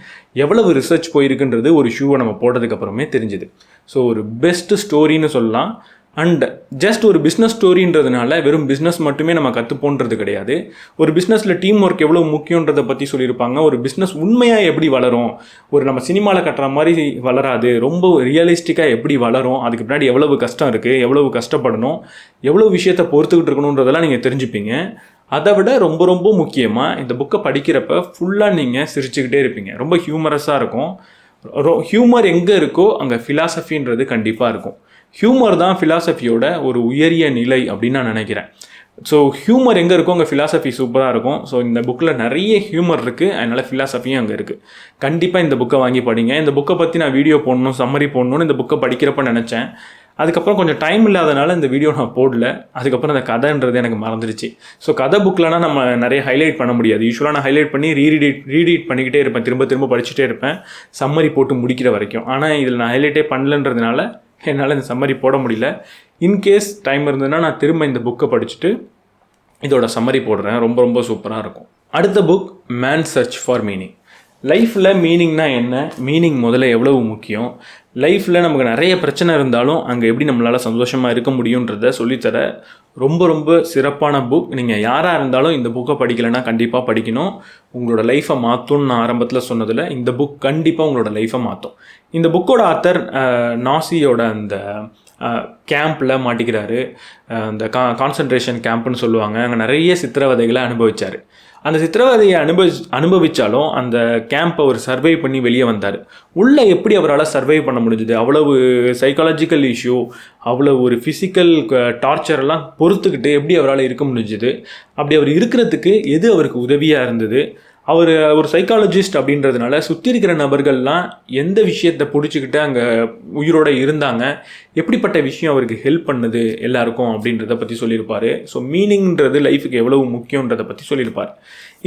எவ்வளவு ரிசர்ச் போயிருக்குன்றது ஒரு ஷூவை நம்ம போட்டதுக்கப்புறமே தெரிஞ்சுது. ஸோ ஒரு பெஸ்ட் ஸ்டோரின்னு சொல்லலாம். அண்ட் ஜஸ்ட் ஒரு பிஸ்னஸ் ஸ்டோரின்றதுனால வெறும் பிஸ்னஸ் மட்டுமே நம்ம கற்றுப்போன்றது கிடையாது. ஒரு பிஸ்னஸில் டீம் ஒர்க் எவ்வளோ முக்கியன்றதை பற்றி சொல்லியிருப்பாங்க. ஒரு பிஸ்னஸ் உண்மையாக எப்படி வளரும், ஒரு நம்ம சினிமாவில் கட்டுற மாதிரி வளராது, ரொம்ப ரியலிஸ்டிக்காக எப்படி வளரும், அதுக்கு பின்னாடி எவ்வளவு கஷ்டம் இருக்குது, எவ்வளவு கஷ்டப்படணும், எவ்வளோ விஷயத்தை பொறுத்துக்கிட்டு இருக்கணுன்றதெல்லாம் நீங்கள் தெரிஞ்சுப்பீங்க. அதை விட ரொம்ப ரொம்ப முக்கியமாக இந்த புக்கை படிக்கிறப்ப ஃபுல்லாக நீங்கள் சிரிச்சுக்கிட்டே இருப்பீங்க. ரொம்ப ஹியூமரஸாக இருக்கும். ஹியூமர் எங்கே இருக்கோ அங்கே ஃபிலாசபின்றது கண்டிப்பாக இருக்கும். ஹியூமர் தான் ஃபிலாசபியோட ஒரு உயரிய நிலை அப்படின்னு நான் நினைக்கிறேன். ஸோ ஹியூமர் எங்கே இருக்கோ அங்கே ஃபிலாசபி சூப்பராக இருக்கும். ஸோ இந்த புக்கில் நிறைய ஹியூமர் இருக்குது, அதனால் ஃபிலாசபியும் அங்கே இருக்குது. கண்டிப்பாக இந்த புக்கை வாங்கி படிங்க. இந்த புக்கை பற்றி நான் வீடியோ போடணும், சம்மரி போடணும்னு இந்த புக்கை படிக்கிறப்ப நினச்சேன். அதுக்கப்புறம் கொஞ்சம் டைம் இல்லாதனால இந்த வீடியோ நான் போடல. அதுக்கப்புறம் அந்த கதைன்றது எனக்கு மறந்துடுச்சு. ஸோ கதை புக்கில்னா நம்ம நிறைய ஹைலைட் பண்ண முடியாது. யூஸ்வலாக நான் ஹைலைட் பண்ணி ரீரீட் பண்ணிக்கிட்டே இருப்பேன், திரும்ப படிச்சுட்டே இருப்பேன் சம்மரி போட்டு முடிக்கிற வரைக்கும். ஆனால் இதில் நான் ஹைலைட்டே பண்ணலன்றதுனால என்னால் இந்த சம்மரி போட முடியல. இன்கேஸ் டைம் இருந்ததுன்னா நான் திரும்ப இந்த புக்கை படிச்சுட்டு இதோட சம்மரி போடுறேன். ரொம்ப ரொம்ப சூப்பராக இருக்கும். அடுத்த book man search for meaning. லைஃப்பில் மீனிங்னா என்ன, மீனிங் முதல்ல எவ்வளவு முக்கியம், லைஃப்பில் நமக்கு நிறைய பிரச்சனை இருந்தாலும் அங்கே எப்படி நம்மளால் சந்தோஷமாக இருக்க முடியுன்றதை சொல்லித்தர ரொம்ப ரொம்ப சிறப்பான புக். நீங்கள் யாராக இருந்தாலும் இந்த புக்கை படிக்கலைன்னா கண்டிப்பாக படிக்கணும். உங்களோட லைஃப்பை மாற்றும்னு நான் ஆரம்பத்தில் சொன்னதில் இந்த புக் கண்டிப்பாக உங்களோட லைஃப்பை மாற்றும். இந்த புக்கோட ஆத்தர் நாசியோட அந்த கேம்பில் மாட்டிக்கிறாரு. அந்த கான்சன்ட்ரேஷன் கேம்ப்னு சொல்லுவாங்க. அங்கே நிறைய சித்திரவதைகளை அனுபவித்தார். அந்த சித்திரவதையை அனுபவித்தாலும் அந்த கேம்ப் அவர் சர்வை பண்ணி வெளியே வந்தார். உள்ளே எப்படி அவரால் சர்வை பண்ண முடிஞ்சுது? அவ்வளவு சைக்காலஜிக்கல் இஷ்யூ, அவ்வளோ ஒரு ஃபிசிக்கல் டார்ச்சரெல்லாம் பொறுத்துக்கிட்டு எப்படி அவரால் இருக்க முடிஞ்சுது? அப்படி அவர் இருக்கிறதுக்கு எது அவருக்கு உதவியாக இருந்தது? அவர் ஒரு சைக்காலஜிஸ்ட் அப்படின்றதுனால சுற்றி இருக்கிற நபர்கள்லாம் எந்த விஷயத்தை பிடிச்சிக்கிட்டு அங்கே உயிரோடு இருந்தாங்க, எப்படிப்பட்ட விஷயம் அவருக்கு ஹெல்ப் பண்ணுது எல்லாருக்கும் அப்படின்றத பற்றி சொல்லியிருப்பார். ஸோ மீனிங்கிறது லைஃபுக்கு எவ்வளவு முக்கியன்றதை பற்றி சொல்லியிருப்பார்.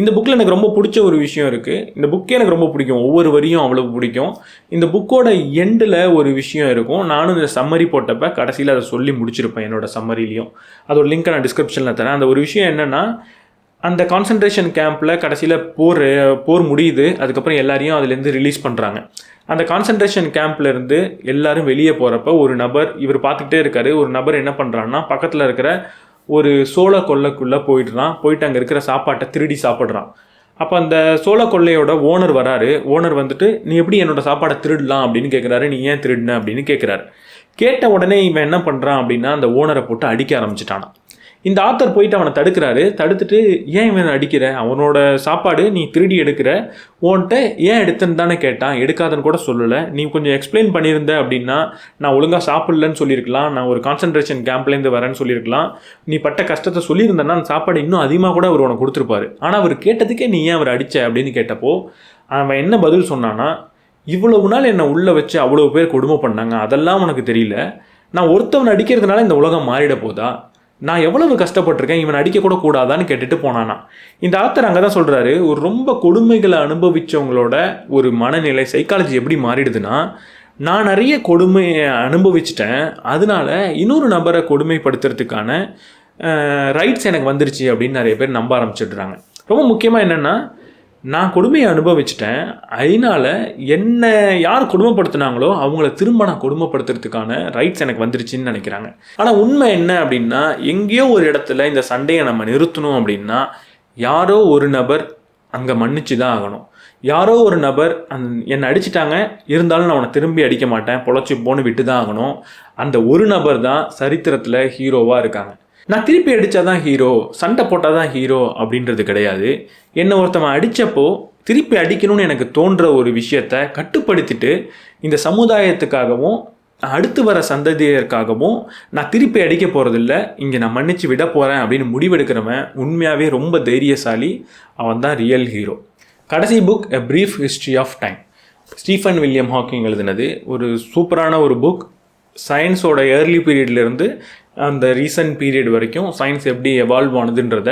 இந்த புக்கில் எனக்கு ரொம்ப பிடிச்ச ஒரு விஷயம் இருக்குது. இந்த புக்கே எனக்கு ரொம்ப பிடிக்கும், ஒவ்வொரு வரியும் அவ்வளோ பிடிக்கும். இந்த புக்கோட எண்டில் ஒரு விஷயம் இருக்கும். நானும் இந்த சம்மரி போட்டப்போ கடைசியில் அதை சொல்லி முடிச்சிருப்பேன் என்னோட சம்மரிலையும். அதோட லிங்க்கை நான் டிஸ்கிரிப்ஷனில் தரேன். அந்த ஒரு விஷயம் என்னென்னா, அந்த கான்சன்ட்ரேஷன் கேம்பில் கடைசியில் போர் முடியுது. அதுக்கப்புறம் எல்லாரையும் அதுலேருந்து ரிலீஸ் பண்ணுறாங்க. அந்த கான்சன்ட்ரேஷன் கேம்ப்லேருந்து எல்லோரும் வெளியே போகிறப்ப ஒரு நபர், இவர் பார்த்துக்கிட்டே இருக்கார், ஒரு நபர் என்ன பண்ணுறான்னா பக்கத்தில் இருக்கிற ஒரு சோள கொல்லைக்குள்ளே போயிட்டு அங்கே இருக்கிற சாப்பாட்டை திருடி சாப்பிட்றான். அப்போ அந்த சோள கொள்ளையோட ஓனர் வராரு. ஓனர் வந்துட்டு, நீ எப்படி என்னோட சாப்பாடை திருடலாம் அப்படின்னு கேட்குறாரு. நீ ஏன் திருடின அப்படின்னு கேட்குறாரு. கேட்ட உடனே இவன் என்ன பண்ணுறான் அப்படின்னா அந்த ஓனரை போட்டு அடிக்க ஆரம்பிச்சிட்டானான். இந்த ஆத்தர் போயிட்டு அவனை தடுக்கிறாரு. தடுத்துட்டு, ஏன் இவன் அடிக்கிற, அவனோட சாப்பாடு நீ திருடி எடுக்கிற, உன்கிட்ட ஏன் எடுத்துன்னு தானே கேட்டான், எடுக்காதன்னு கூட சொல்லலை, நீ கொஞ்சம் எக்ஸ்பிளைன் பண்ணியிருந்த அப்படின்னா நான் ஒழுங்காக சாப்பிடலன்னு சொல்லியிருக்கலாம், நான் ஒரு கான்சன்ட்ரேஷன் கேம்ப்லேருந்து வரேன்னு சொல்லியிருக்கலாம், நீ பட்ட கஷ்டத்தை சொல்லியிருந்தேன்னா அந்த சாப்பாடு இன்னும் அதிகமாக கூட அவர் உனக்கு கொடுத்துருப்பாரு. ஆனால் அவர் கேட்டதுக்கே நீ ஏன் அவர் அடித்த அப்படின்னு கேட்டப்போ அவன் என்ன பதில் சொன்னான்னா, இவ்வளவு நாள் என்னை உள்ளே வச்சு அவ்வளோ பேர் கொடுமை பண்ணாங்க, அதெல்லாம் உனக்கு தெரியல, நான் ஒருத்தவன் அடிக்கிறதுனால இந்த உலகம் மாறிட போதா, நான் எவ்வளவு கஷ்டப்பட்டிருக்கேன், இவன் அடிக்கக்கூட கூடாதான்னு கேட்டுட்டு போனானா. இந்த ஆத்தர் அங்கே தான் சொல்கிறாரு, ஒரு ரொம்ப கொடுமைகளை அனுபவித்தவங்களோட ஒரு மனநிலை சைக்காலஜி எப்படி மாறிடுதுன்னா, நான் நிறைய கொடுமையை அனுபவிச்சிட்டேன், அதனால இன்னொரு நபரை கொடுமைப்படுத்துறதுக்கான ரைட்ஸ் எனக்கு வந்துருச்சு அப்படின்னு நிறைய பேர் நம்ப ஆரம்பிச்சிடுறாங்க. ரொம்ப முக்கியமாக என்னென்னா, நான் கொடுமையை அனுபவிச்சிட்டேன், அதனால் என்னை யார் கொடுமைப்படுத்தினாங்களோ அவங்கள திரும்ப நான் கொடுமைப்படுத்துறதுக்கான ரைட்ஸ் எனக்கு வந்துருச்சுன்னு நினைக்கிறாங்க. ஆனால் உண்மை என்ன அப்படின்னா, எங்கேயோ ஒரு இடத்துல இந்த சண்டையை நம்ம நிறுத்தணும் அப்படின்னா யாரோ ஒரு நபர் அங்கே மன்னிச்சு தான் ஆகணும். யாரோ ஒரு நபர் என்னை அடிச்சிட்டாங்க, இருந்தாலும் நான் அவனை திரும்பி அடிக்க மாட்டேன், பொழைச்சி போன்னு விட்டு தான் ஆகணும். அந்த ஒரு நபர் தான் சரித்திரத்தில் ஹீரோவாக இருக்காங்க. நான் திருப்பி அடித்தாதான் ஹீரோ, சண்டை போட்டால் தான் ஹீரோ அப்படின்றது கிடையாது. என்னை ஒருத்தவன் அடித்தப்போ திருப்பி அடிக்கணும்னு எனக்கு தோன்ற ஒரு விஷயத்தை கட்டுப்படுத்திட்டு இந்த சமுதாயத்துக்காகவும் அடுத்து வர சந்ததியருக்காகவும் நான் திருப்பி அடிக்க போகிறதில்ல, இங்கே நான் மன்னிச்சு விட போகிறேன் அப்படின்னு முடிவெடுக்கிறவன் உண்மையாகவே ரொம்ப தைரியசாலி. அவன் தான் ரியல் ஹீரோ. கடைசி book a brief history of time. Stephen William Hawking எழுதினது. ஒரு சூப்பரான ஒரு புக். சயின்ஸோட ஏர்லி பீரியட்லேருந்து அந்த ரீசன்ட் பீரியட் வரைக்கும் சயின்ஸ் எப்படி எவால்வ் ஆனதுன்றத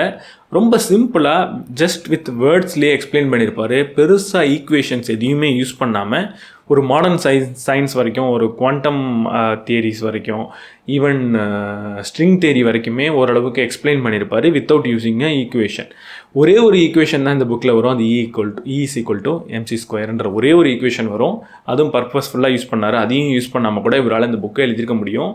ரொம்ப சிம்பிளாக ஜஸ்ட் வித் வேர்ட்ஸ்லேயே எக்ஸ்பிளைன் பண்ணியிருப்பார். பெருசாக ஈக்குவேஷன்ஸ் எதையுமே யூஸ் பண்ணாமல் ஒரு மாடர்ன் சயின்ஸ் வரைக்கும், ஒரு குவாண்டம் தியரிஸ் வரைக்கும், ஈவன் ஸ்ட்ரிங் தியரி வரைக்குமே ஓரளவுக்கு எக்ஸ்பிளைன் பண்ணியிருப்பார் வித்தவுட் யூஸிங் அ ஈக்குவேஷன். ஒரே ஒரு ஈக்குவேஷன் தான் இந்த புக்கில் வரும். அது E=mc² ஒரே ஒரு ஈக்குவேஷன் வரும். அதுவும் பர்பஸ்ஃபுல்லாக யூஸ் பண்ணார். அதையும் யூஸ் பண்ணாமல் கூட இவரால் இந்த புக்கை எழுதியிருக்க முடியும்.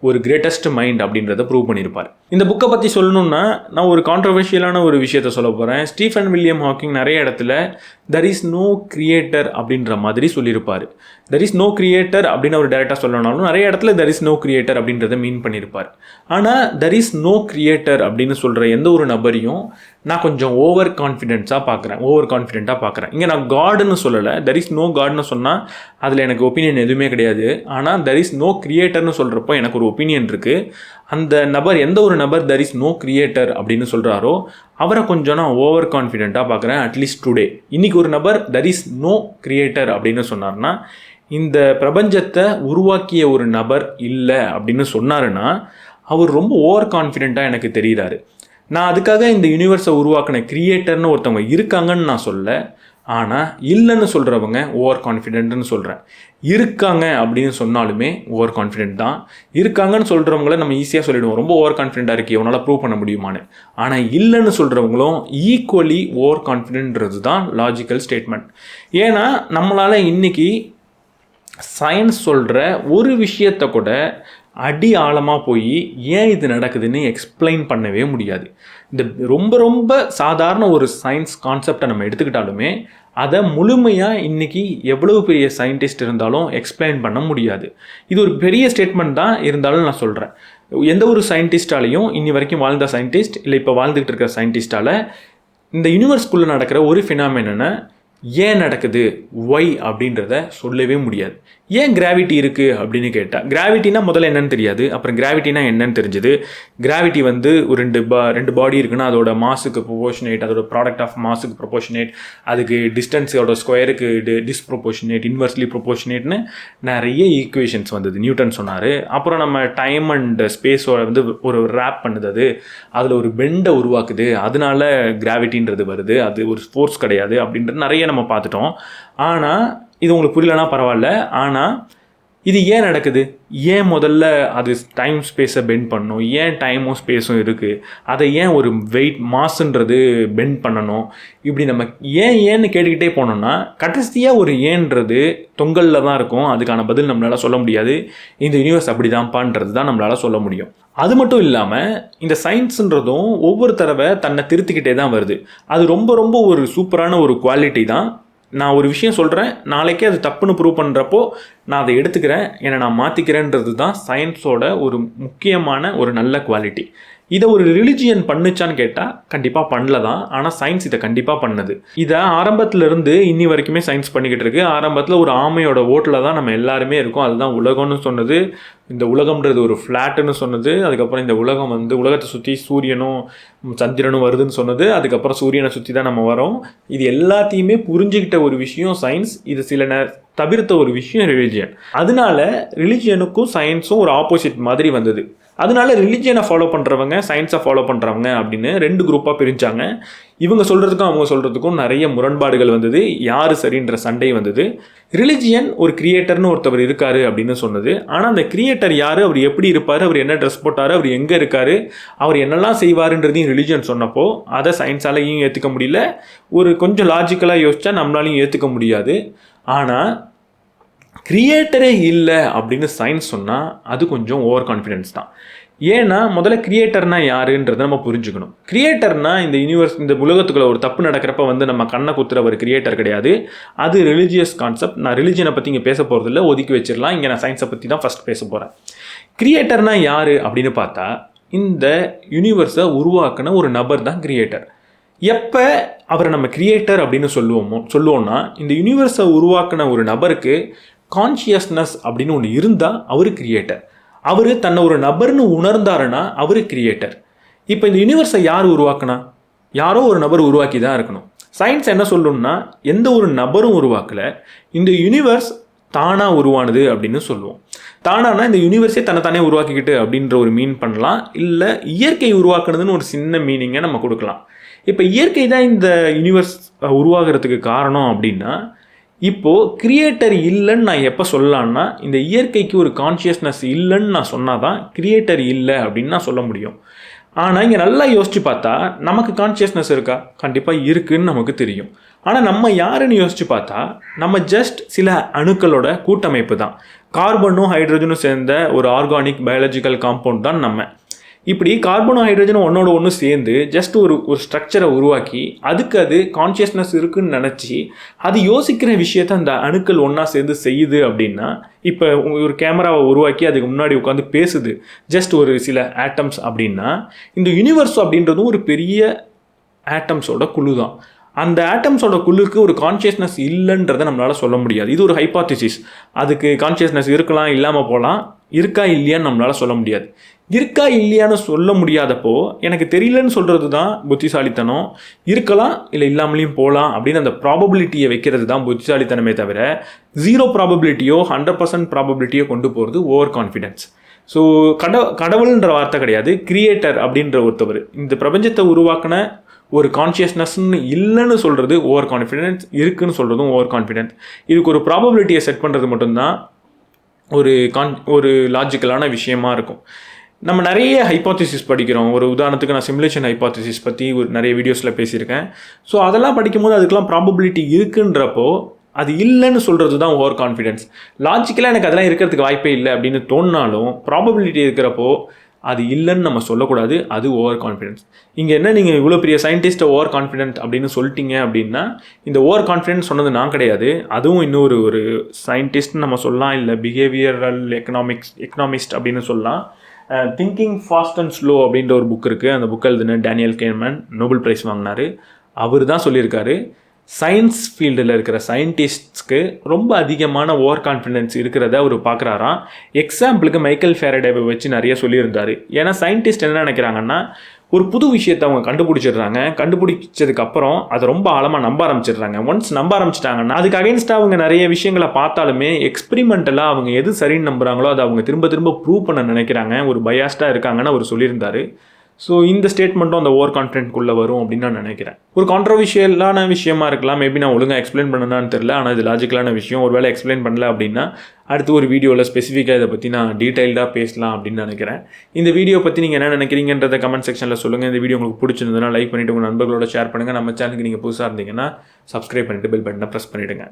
ஒரு கிரேட்டஸ்ட் மைண்ட் அப்படின்றத ப்ரூவ் பண்ணியிருப்பார். இந்த புக்கை பற்றி சொல்லணுன்னா நான் ஒரு கான்ட்ரவர்ஷியலான ஒரு விஷயத்த சொல்ல போகிறேன். ஸ்டீஃபன் வில்லியம் ஹாக்கிங் நிறைய இடத்துல there is no creator அப்படின்ற மாதிரி சொல்லியிருப்பார். there is no creator அப்படின்னு ஒரு டேரெக்டாக சொல்லணும்னாலும் நிறைய இடத்துல there is no creator அப்படின்றத மீன் பண்ணியிருப்பார். ஆனால் there is no creator அப்படின்னு சொல்கிற எந்த ஒரு நபரையும் நான் கொஞ்சம் ஓவர் கான்ஃபிடென்ட்டாக பார்க்குறேன். இங்கே நான் காடுன்னு சொல்லலை, தெர் இஸ் நோ காட்னு சொன்னால் அதில் எனக்கு ஒப்பீனியன் எதுவுமே கிடையாது. ஆனால் தெர் இஸ் நோ கிரியேட்டர்னு சொல்கிறப்போ எனக்கு ஒரு ஒப்பீனியன் இருக்குது. அந்த நபர், எந்த ஒரு நபர் தெர் இஸ் நோ கிரியேட்டர் அப்படின்னு சொல்கிறாரோ அவரை கொஞ்சம் நான் ஓவர் கான்ஃபிடென்ட்டாக பார்க்குறேன். அட்லீஸ்ட் டுடே இன்றைக்கி ஒரு நபர் தெர் இஸ் நோ கிரியேட்டர் அப்படின்னு சொன்னார்னா, இந்த பிரபஞ்சத்தை உருவாக்கிய ஒரு நபர் இல்லை அப்படின்னு சொன்னாருன்னா அவர் ரொம்ப ஓவர் கான்ஃபிடென்ட்டாக எனக்கு தெரிகிறாரு. நான் அதுக்காக இந்த யூனிவர்ஸை உருவாக்கின கிரியேட்டர்னு ஒருத்தவங்க இருக்காங்கன்னு நான் சொல்ல, ஆனால் இல்லைன்னு சொல்கிறவங்க ஓவர் கான்ஃபிடென்ட்னு சொல்கிறேன். இருக்காங்க அப்படின்னு சொன்னாலுமே ஓவர் கான்ஃபிடென்ட் தான். இருக்காங்கன்னு சொல்கிறவங்கள நம்ம ஈஸியாக சொல்லிவிடுவோம், ரொம்ப ஓவர் கான்ஃபிடென்ட்டாக இருக்கு, உன்னால் ப்ரூவ் பண்ண முடியுமான்னு. ஆனால் இல்லைன்னு சொல்கிறவங்களும் ஈக்குவலி ஓவர் கான்ஃபிடென்ட்ன்றது தான் லாஜிக்கல் ஸ்டேட்மெண்ட். ஏன்னா நம்மளால் இன்றைக்கி சயின்ஸ் சொல்கிற ஒரு விஷயத்தை கூட அடி ஆழமாக போய் ஏன் இது நடக்குதுன்னு எக்ஸ்பிளைன் பண்ணவே முடியாது. இந்த ரொம்ப ரொம்ப சாதாரண ஒரு சயின்ஸ் கான்செப்டை நம்ம எடுத்துக்கிட்டாலுமே அதை முழுமையாக இன்றைக்கி எவ்வளவு பெரிய சயின்டிஸ்ட் இருந்தாலும் எக்ஸ்பிளைன் பண்ண முடியாது. இது ஒரு பெரிய ஸ்டேட்மெண்ட் தான், இருந்தாலும் நான் சொல்கிறேன், எந்த ஒரு சயின்டிஸ்டாலையும் இன்னி வரைக்கும் வாழ்ந்த சயின்டிஸ்ட் இல்லை இப்போ வாழ்ந்துக்கிட்டு இருக்கிற சயின்டிஸ்டால் இந்த யூனிவர்ஸ்குள்ளே நடக்கிற ஒரு ஃபினாமினனை ஏன் நடக்குது, ஒய் அப்படின்றத சொல்லவே முடியாது. ஏன் கிராவிட்டி இருக்குது அப்படின்னு கேட்டால், கிராவிட்டினா முதல்ல என்னன்னு தெரியாது, அப்புறம் கிராவிட்டினா என்னன்னு தெரிஞ்சுது. கிராவிட்டி வந்து ஒரு ரெண்டு பாடி இருக்குன்னா அதோட மாஸுக்கு ப்ரொபோர்ஷனேட், அதோட ப்ராடக்ட் ஆஃப் மாஸுக்கு ப்ரொபோர்ஷனேட், அதுக்கு டிஸ்டன்ஸோட ஸ்கொயருக்கு டிஸ்ப்ரொபோர்ஷனேட், இன்வெர்ஸ்லி ப்ரொபோர்ஷனேட்னு நிறைய ஈக்குவேஷன்ஸ் வந்தது, நியூட்டன் சொன்னார். அப்புறம் நம்ம டைம் அண்ட் ஸ்பேஸோட வந்து ஒரு ரேப் பண்ணுது, அதில் ஒரு பெண்டை உருவாக்குது, அதனால கிராவிட்டின்றது வருது, அது ஒரு ஃபோர்ஸ் கிடையாது அப்படின்றது நிறைய நம்ம பார்த்துட்டோம். ஆனால் இது உங்களுக்கு புரியலனா பரவாயில்ல. ஆனால் இது ஏன் நடக்குது, ஏன் முதல்ல அது டைம் ஸ்பேஸை பெண்ட் பண்ணணும், ஏன் டைமும் ஸ்பேஸும் இருக்குது, அதை ஏன் ஒரு வெயிட் மாஸ்ன்றது பெண்ட் பண்ணணும், இப்படி நம்ம ஏன்னு கேட்டுக்கிட்டே போனோம்னா கடைசியாக ஒரு ஏன்றது தொங்கலில் தான் இருக்கும். அதுக்கான பதில் நம்மளால் சொல்ல முடியாது. இந்த யூனிவர்ஸ் அப்படி தான்ப்பான்றது தான் நம்மளால் சொல்ல முடியும். அது மட்டும் இல்லாமல் இந்த சயின்ஸுன்றதும் ஒவ்வொரு தடவை தன்னை திருத்திக்கிட்டே தான் வருது. அது ரொம்ப ரொம்ப ஒரு சூப்பரான ஒரு குவாலிட்டி தான். நான் ஒரு விஷயம் சொல்கிறேன், நாளைக்கே அது தப்புன்னு ப்ரூவ் பண்ணுறப்போ நான் அதை எடுத்துக்கிறேன், என்னை நான் மாற்றிக்கிறேன்றது தான் சயின்ஸோட ஒரு முக்கியமான ஒரு நல்ல குவாலிட்டி. இதை ஒரு ரிலிஜியன் பண்ணுச்சான்னு கேட்டால் கண்டிப்பாக பண்ணல தான். ஆனால் சயின்ஸ் இதை கண்டிப்பாக பண்ணுது. இதை ஆரம்பத்திலேருந்து இன்னி வரைக்குமே சயின்ஸ் பண்ணிக்கிட்டு இருக்குது. ஆரம்பத்தில் ஒரு ஆமையோட ஓட்டில் தான் நம்ம எல்லாருமே இருக்கோம், அதுதான் உலகம்னு சொன்னது. இந்த உலகம்ன்றது ஒரு ஃப்ளாட்டுன்னு சொன்னது. அதுக்கப்புறம் இந்த உலகம் வந்து உலகத்தை சுற்றி சூரியனும் சந்திரனும் வருதுன்னு சொன்னது. அதுக்கப்புறம் சூரியனை சுற்றி தான் நம்ம வரோம். இது எல்லாத்தையுமே புரிஞ்சுக்கிட்ட ஒரு விஷயம் சயின்ஸ். இது சில தவிர்த்த ஒரு விஷயம் ரிலிஜியன். அதனால ரிலிஜியனுக்கும் சயின்ஸும் ஒரு ஆப்போசிட் மாதிரி வந்தது. அதனால ரிலிஜியனை ஃபாலோ பண்ணுறவங்க, சயின்ஸை ஃபாலோ பண்ணுறவங்க அப்படின்னு ரெண்டு குரூப்பாக பிரிஞ்சாங்க. இவங்க சொல்கிறதுக்கும் அவங்க சொல்கிறதுக்கும் நிறைய முரண்பாடுகள் வந்தது. யார் சரின்ற சண்டை வந்தது. ரிலிஜியன் ஒரு கிரியேட்டர்னு ஒருத்தவர் இருக்கார் அப்படின்னு சொன்னது. ஆனால் அந்த கிரியேட்டர் யார், அவர் எப்படி இருப்பார், அவர் என்ன ட்ரெஸ் போட்டார், அவர் எங்கே இருக்கார், அவர் என்னெல்லாம் செய்வாருன்றதையும் ரிலிஜியன் சொன்னப்போ அதை சயின்ஸாலையும் ஏற்றுக்க முடியல. ஒரு கொஞ்சம் லாஜிக்கலாக யோசிச்சா நம்மளாலையும் ஏற்றுக்க முடியாது. ஆனால் கிரியேட்டரே இல்லை அப்படின்னு சயின்ஸ் சொன்னால் அது கொஞ்சம் ஓவர் கான்ஃபிடென்ஸ் தான். ஏன்னா முதல்ல கிரியேட்டர்னா யாருன்றதை நம்ம புரிஞ்சுக்கணும். கிரியேட்டர்னா இந்த யூனிவர்ஸ், இந்த உலகத்துக்குள்ள ஒரு தப்பு நடக்கிறப்ப வந்து நம்ம கண்ணை குத்துற ஒரு கிரியேட்டர் கிடையாது. அது ரிலிஜியஸ் கான்செப்ட். நான் ரிலிஜியனை பற்றி இங்கே பேச போகிறதில்ல, ஒதுக்கி வச்சிடலாம். இங்கே நான் சயின்ஸை பற்றி தான் ஃபஸ்ட் பேச போகிறேன். கிரியேட்டர்னா யார் அப்படின்னு பார்த்தா இந்த யூனிவர்ஸை உருவாக்குன ஒரு நபர் தான் கிரியேட்டர். எப்போ அவரை நம்ம கிரியேட்டர் அப்படின்னு சொல்லுவோம்னா இந்த யூனிவர்ஸை உருவாக்குன ஒரு நபருக்கு கான்ஷியஸ்னஸ் அப்படின்னு ஒன்று இருந்தால் அவர் கிரியேட்டர். அவர் தன்னை ஒரு நபர்னு உணர்ந்தாருன்னா அவர் கிரியேட்டர். இப்போ இந்த யூனிவர்ஸை யார் உருவாக்குனா, யாரோ ஒரு நபர் உருவாக்கி தான் இருக்கணும். சயின்ஸ் என்ன சொல்லணும்னா எந்த ஒரு நபரும் உருவாக்கலை, இந்த யூனிவர்ஸ் தானாக உருவானது அப்படின்னு சொல்லுவோம். தானானா இந்த யூனிவர்ஸே தன்னைத்தானே உருவாக்கிக்கிட்டு அப்படின்ற ஒரு மீன் பண்ணலாம். இல்லை இயற்கை உருவாக்குனதுன்னு ஒரு சின்ன மீனிங்கை நம்ம கொடுக்கலாம். இப்போ இயற்கை தான் இந்த யூனிவர்ஸ் உருவாகிறதுக்கு காரணம் அப்படின்னா, இப்போது கிரியேட்டர் இல்லைன்னு நான் எப்போ சொல்லலான்னா இந்த இயற்கைக்கு ஒரு கான்ஷியஸ்னஸ் இல்லைன்னு நான் சொன்னால் தான் கிரியேட்டர் இல்லை அப்படின்னு நான் சொல்ல முடியும். ஆனால் இங்கே நல்லா யோசித்து பார்த்தா நமக்கு கான்ஷியஸ்னஸ் இருக்கா? கண்டிப்பாக இருக்குதுன்னு நமக்கு தெரியும். ஆனால் நம்ம யாருன்னு யோசித்து பார்த்தா நம்ம ஜஸ்ட் சில அணுக்களோட கூட்டமைப்பு தான். கார்பனும் ஹைட்ரஜனும் சேர்ந்த ஒரு ஆர்கானிக் பயாலஜிக்கல் காம்பவுண்ட் தான் நம்ம. இப்படி கார்பனும் ஹைட்ரஜனும் ஒன்றோட ஒன்று சேர்ந்து ஜஸ்ட் ஒரு ஸ்ட்ரக்சரை உருவாக்கி அதுக்கு அது கான்ஷியஸ்னஸ் இருக்குன்னு நினச்சி அது யோசிக்கிற விஷயத்த அந்த அணுக்கள் ஒன்றா சேர்ந்து செய்யுது. அப்படின்னா இப்போ ஒரு கேமராவை உருவாக்கி அதுக்கு முன்னாடி உட்காந்து பேசுது ஜஸ்ட் ஒரு சில ஆட்டம்ஸ் அப்படின்னா, இந்த யூனிவர்ஸ் அப்படின்றதும் ஒரு பெரிய ஆட்டம்ஸோட குழு தான். அந்த ஆட்டம்ஸோட குழுக்கு ஒரு கான்ஷியஸ்னஸ் இல்லைன்றதை நம்மளால் சொல்ல முடியாது. இது ஒரு ஹைபாத்திசிஸ். அதுக்கு கான்ஷியஸ்னஸ் இருக்கலாம், இல்லாமல் போகலாம். இருக்கா இல்லையான்னு நம்மளால் சொல்ல முடியாது. இருக்கா இல்லையான்னு சொல்ல முடியாதப்போ எனக்கு தெரியலன்னு சொல்கிறது தான் புத்திசாலித்தனம். இருக்கலாம் இல்லை இல்லாமலையும் போகலாம் அப்படின்னு அந்த ப்ராபபிலிட்டியை வைக்கிறது தான் புத்திசாலித்தனமே தவிர 0 ப்ராபபிலிட்டியோ 100% ப்ராபபிலிட்டியோ கொண்டு போகிறது ஓவர் கான்ஃபிடென்ஸ். ஸோ கடவுள்ன்ற வார்த்தை கிடையாது, கிரியேட்டர் அப்படின்ற ஒருத்தவர் இந்த பிரபஞ்சத்தை உருவாக்கின ஒரு கான்ஷியஸ்னஸ்ன்னு இல்லைன்னு சொல்கிறது ஓவர் கான்ஃபிடென்ஸ், இருக்குன்னு சொல்கிறதும் ஓவர் கான்ஃபிடென்ஸ். இதுக்கு ஒரு ப்ராபபிலிட்டியை செட் பண்ணுறது மட்டும்தான் ஒரு லாஜிக்கலான விஷயமா இருக்கும். நம்ம நிறைய ஹைபாத்திசிஸ் படிக்கிறோம். ஒரு உதாரணத்துக்கு நான் சிமுலேஷன் ஹைபாத்திசிஸ் பற்றி நிறைய வீடியோஸில் பேசியிருக்கேன். ஸோ அதெல்லாம் படிக்கும்போது அதுக்கெலாம் ப்ராபபிலிட்டி இருக்குன்றப்போ அது இல்லைன்னு சொல்கிறது தான் ஓவர் கான்ஃபிடென்ஸ். லாஜிக்கலாக எனக்கு அதெல்லாம் இருக்கிறதுக்கு வாய்ப்பே இல்லை அப்படின்னு தோணினாலும் ப்ராபபிலிட்டி இருக்கிறப்போ அது இல்லைன்னு நம்ம சொல்லக்கூடாது. அது ஓவர் கான்ஃபிடென்ஸ். இங்கே என்ன, நீங்கள் இவ்வளோ பெரிய சயின்டிஸ்ட்டை ஓவர் கான்ஃபிடென்ட் அப்படின்னு சொல்லிட்டீங்க அப்படின்னா, இந்த ஓவர் கான்ஃபிடென்ஸ் சொன்னது நான் கிடையாது. அதுவும் இன்னொரு ஒரு சயின்டிஸ்ட்னு நம்ம சொல்லலாம், இல்லை பிஹேவியரல் எக்கனாமிஸ்ட் அப்படின்னு சொல்லலாம். திங்கிங் ஃபாஸ்ட் அண்ட் ஸ்லோ அப்படின்ற ஒரு புக் இருக்குது. அந்த புக் எழுதுன டேனியல் கேன்மன் நோபல் ப்ரைஸ் வாங்கினார். அவர் தான் சொல்லியிருக்காரு, சயின்ஸ் ஃபீல்டில் இருக்கிற சயின்டிஸ்ட்ஸ்க்கு ரொம்ப அதிகமான ஓவர் கான்ஃபிடென்ஸ் இருக்கிறத அவர் பார்க்குறாராம். எக்ஸாம்பிளுக்கு மைக்கேல் ஃபேரடேவை வச்சு நிறைய சொல்லியிருந்தார். ஏன்னா சயின்டிஸ்ட் என்ன நினைக்கிறாங்கன்னா, ஒரு புது விஷயத்தை அவங்க கண்டுபிடிச்சதுக்கப்புறம் அதை ரொம்ப ஆழமாக நம்ப ஆரம்பிச்சிடுறாங்க. ஒன்ஸ் நம்ப ஆரம்பிச்சிட்டாங்கன்னா அதுக்கு அகைன்ஸ்டாக அவங்க நிறைய விஷயங்களை பார்த்தாலுமே எக்ஸ்பெரிமெண்டலாக அவங்க எது சரின்னு நம்புகிறாங்களோ அதை அவங்க திரும்ப திரும்ப ப்ரூவ் பண்ண நினைக்கிறாங்க. ஒரு பயாஸ்டாக இருக்காங்கன்னு அவர் சொல்லியிருந்தார். ஸோ இந்த ஸ்டேட்மெண்ட்டும் அந்த ஓவர் கான்ஃபிடென்ட்குள்ளே வரும் அப்படின்னு நான் நினைக்கிறேன். ஒரு கான்ட்ரவர்ஷியலான விஷயமா இருக்கலாம், மேபி நான் ஒழுங்காக எக்ஸ்பிளைன் பண்ணணும்னு தெரியல. ஆனால் இது லாஜிக்கலான விஷயம். ஒரு வேளை எக்ஸ்பிளைன் பண்ணல அப்படின்னா அடுத்து ஒரு வீடியோவில் ஸ்பெசிஃபிக்காக இதை பற்றி நான் டீட்டெயில்டாக பேசலாம் அப்படின்னு நினைக்கிறேன். இந்த வீடியோ பற்றி நீங்கள் என்ன நினைக்கிறீங்கன்றத கமெண்ட் செக்ஷனில் சொல்லுங்கள். இந்த வீடியோ உங்களுக்கு பிடிச்சிருந்ததுன்னா லைக் பண்ணிவிட்டு உங்கள் நண்பர்களோட ஷேர் பண்ணுங்கள். நம்ம சேனலுக்கு நீங்கள் புதுசாக இருந்தீங்கன்னா சப்ஸ்கிரைப் பண்ணிவிட்டு பெல் பட்டனை ப்ரெஸ் பண்ணிவிடுங்க.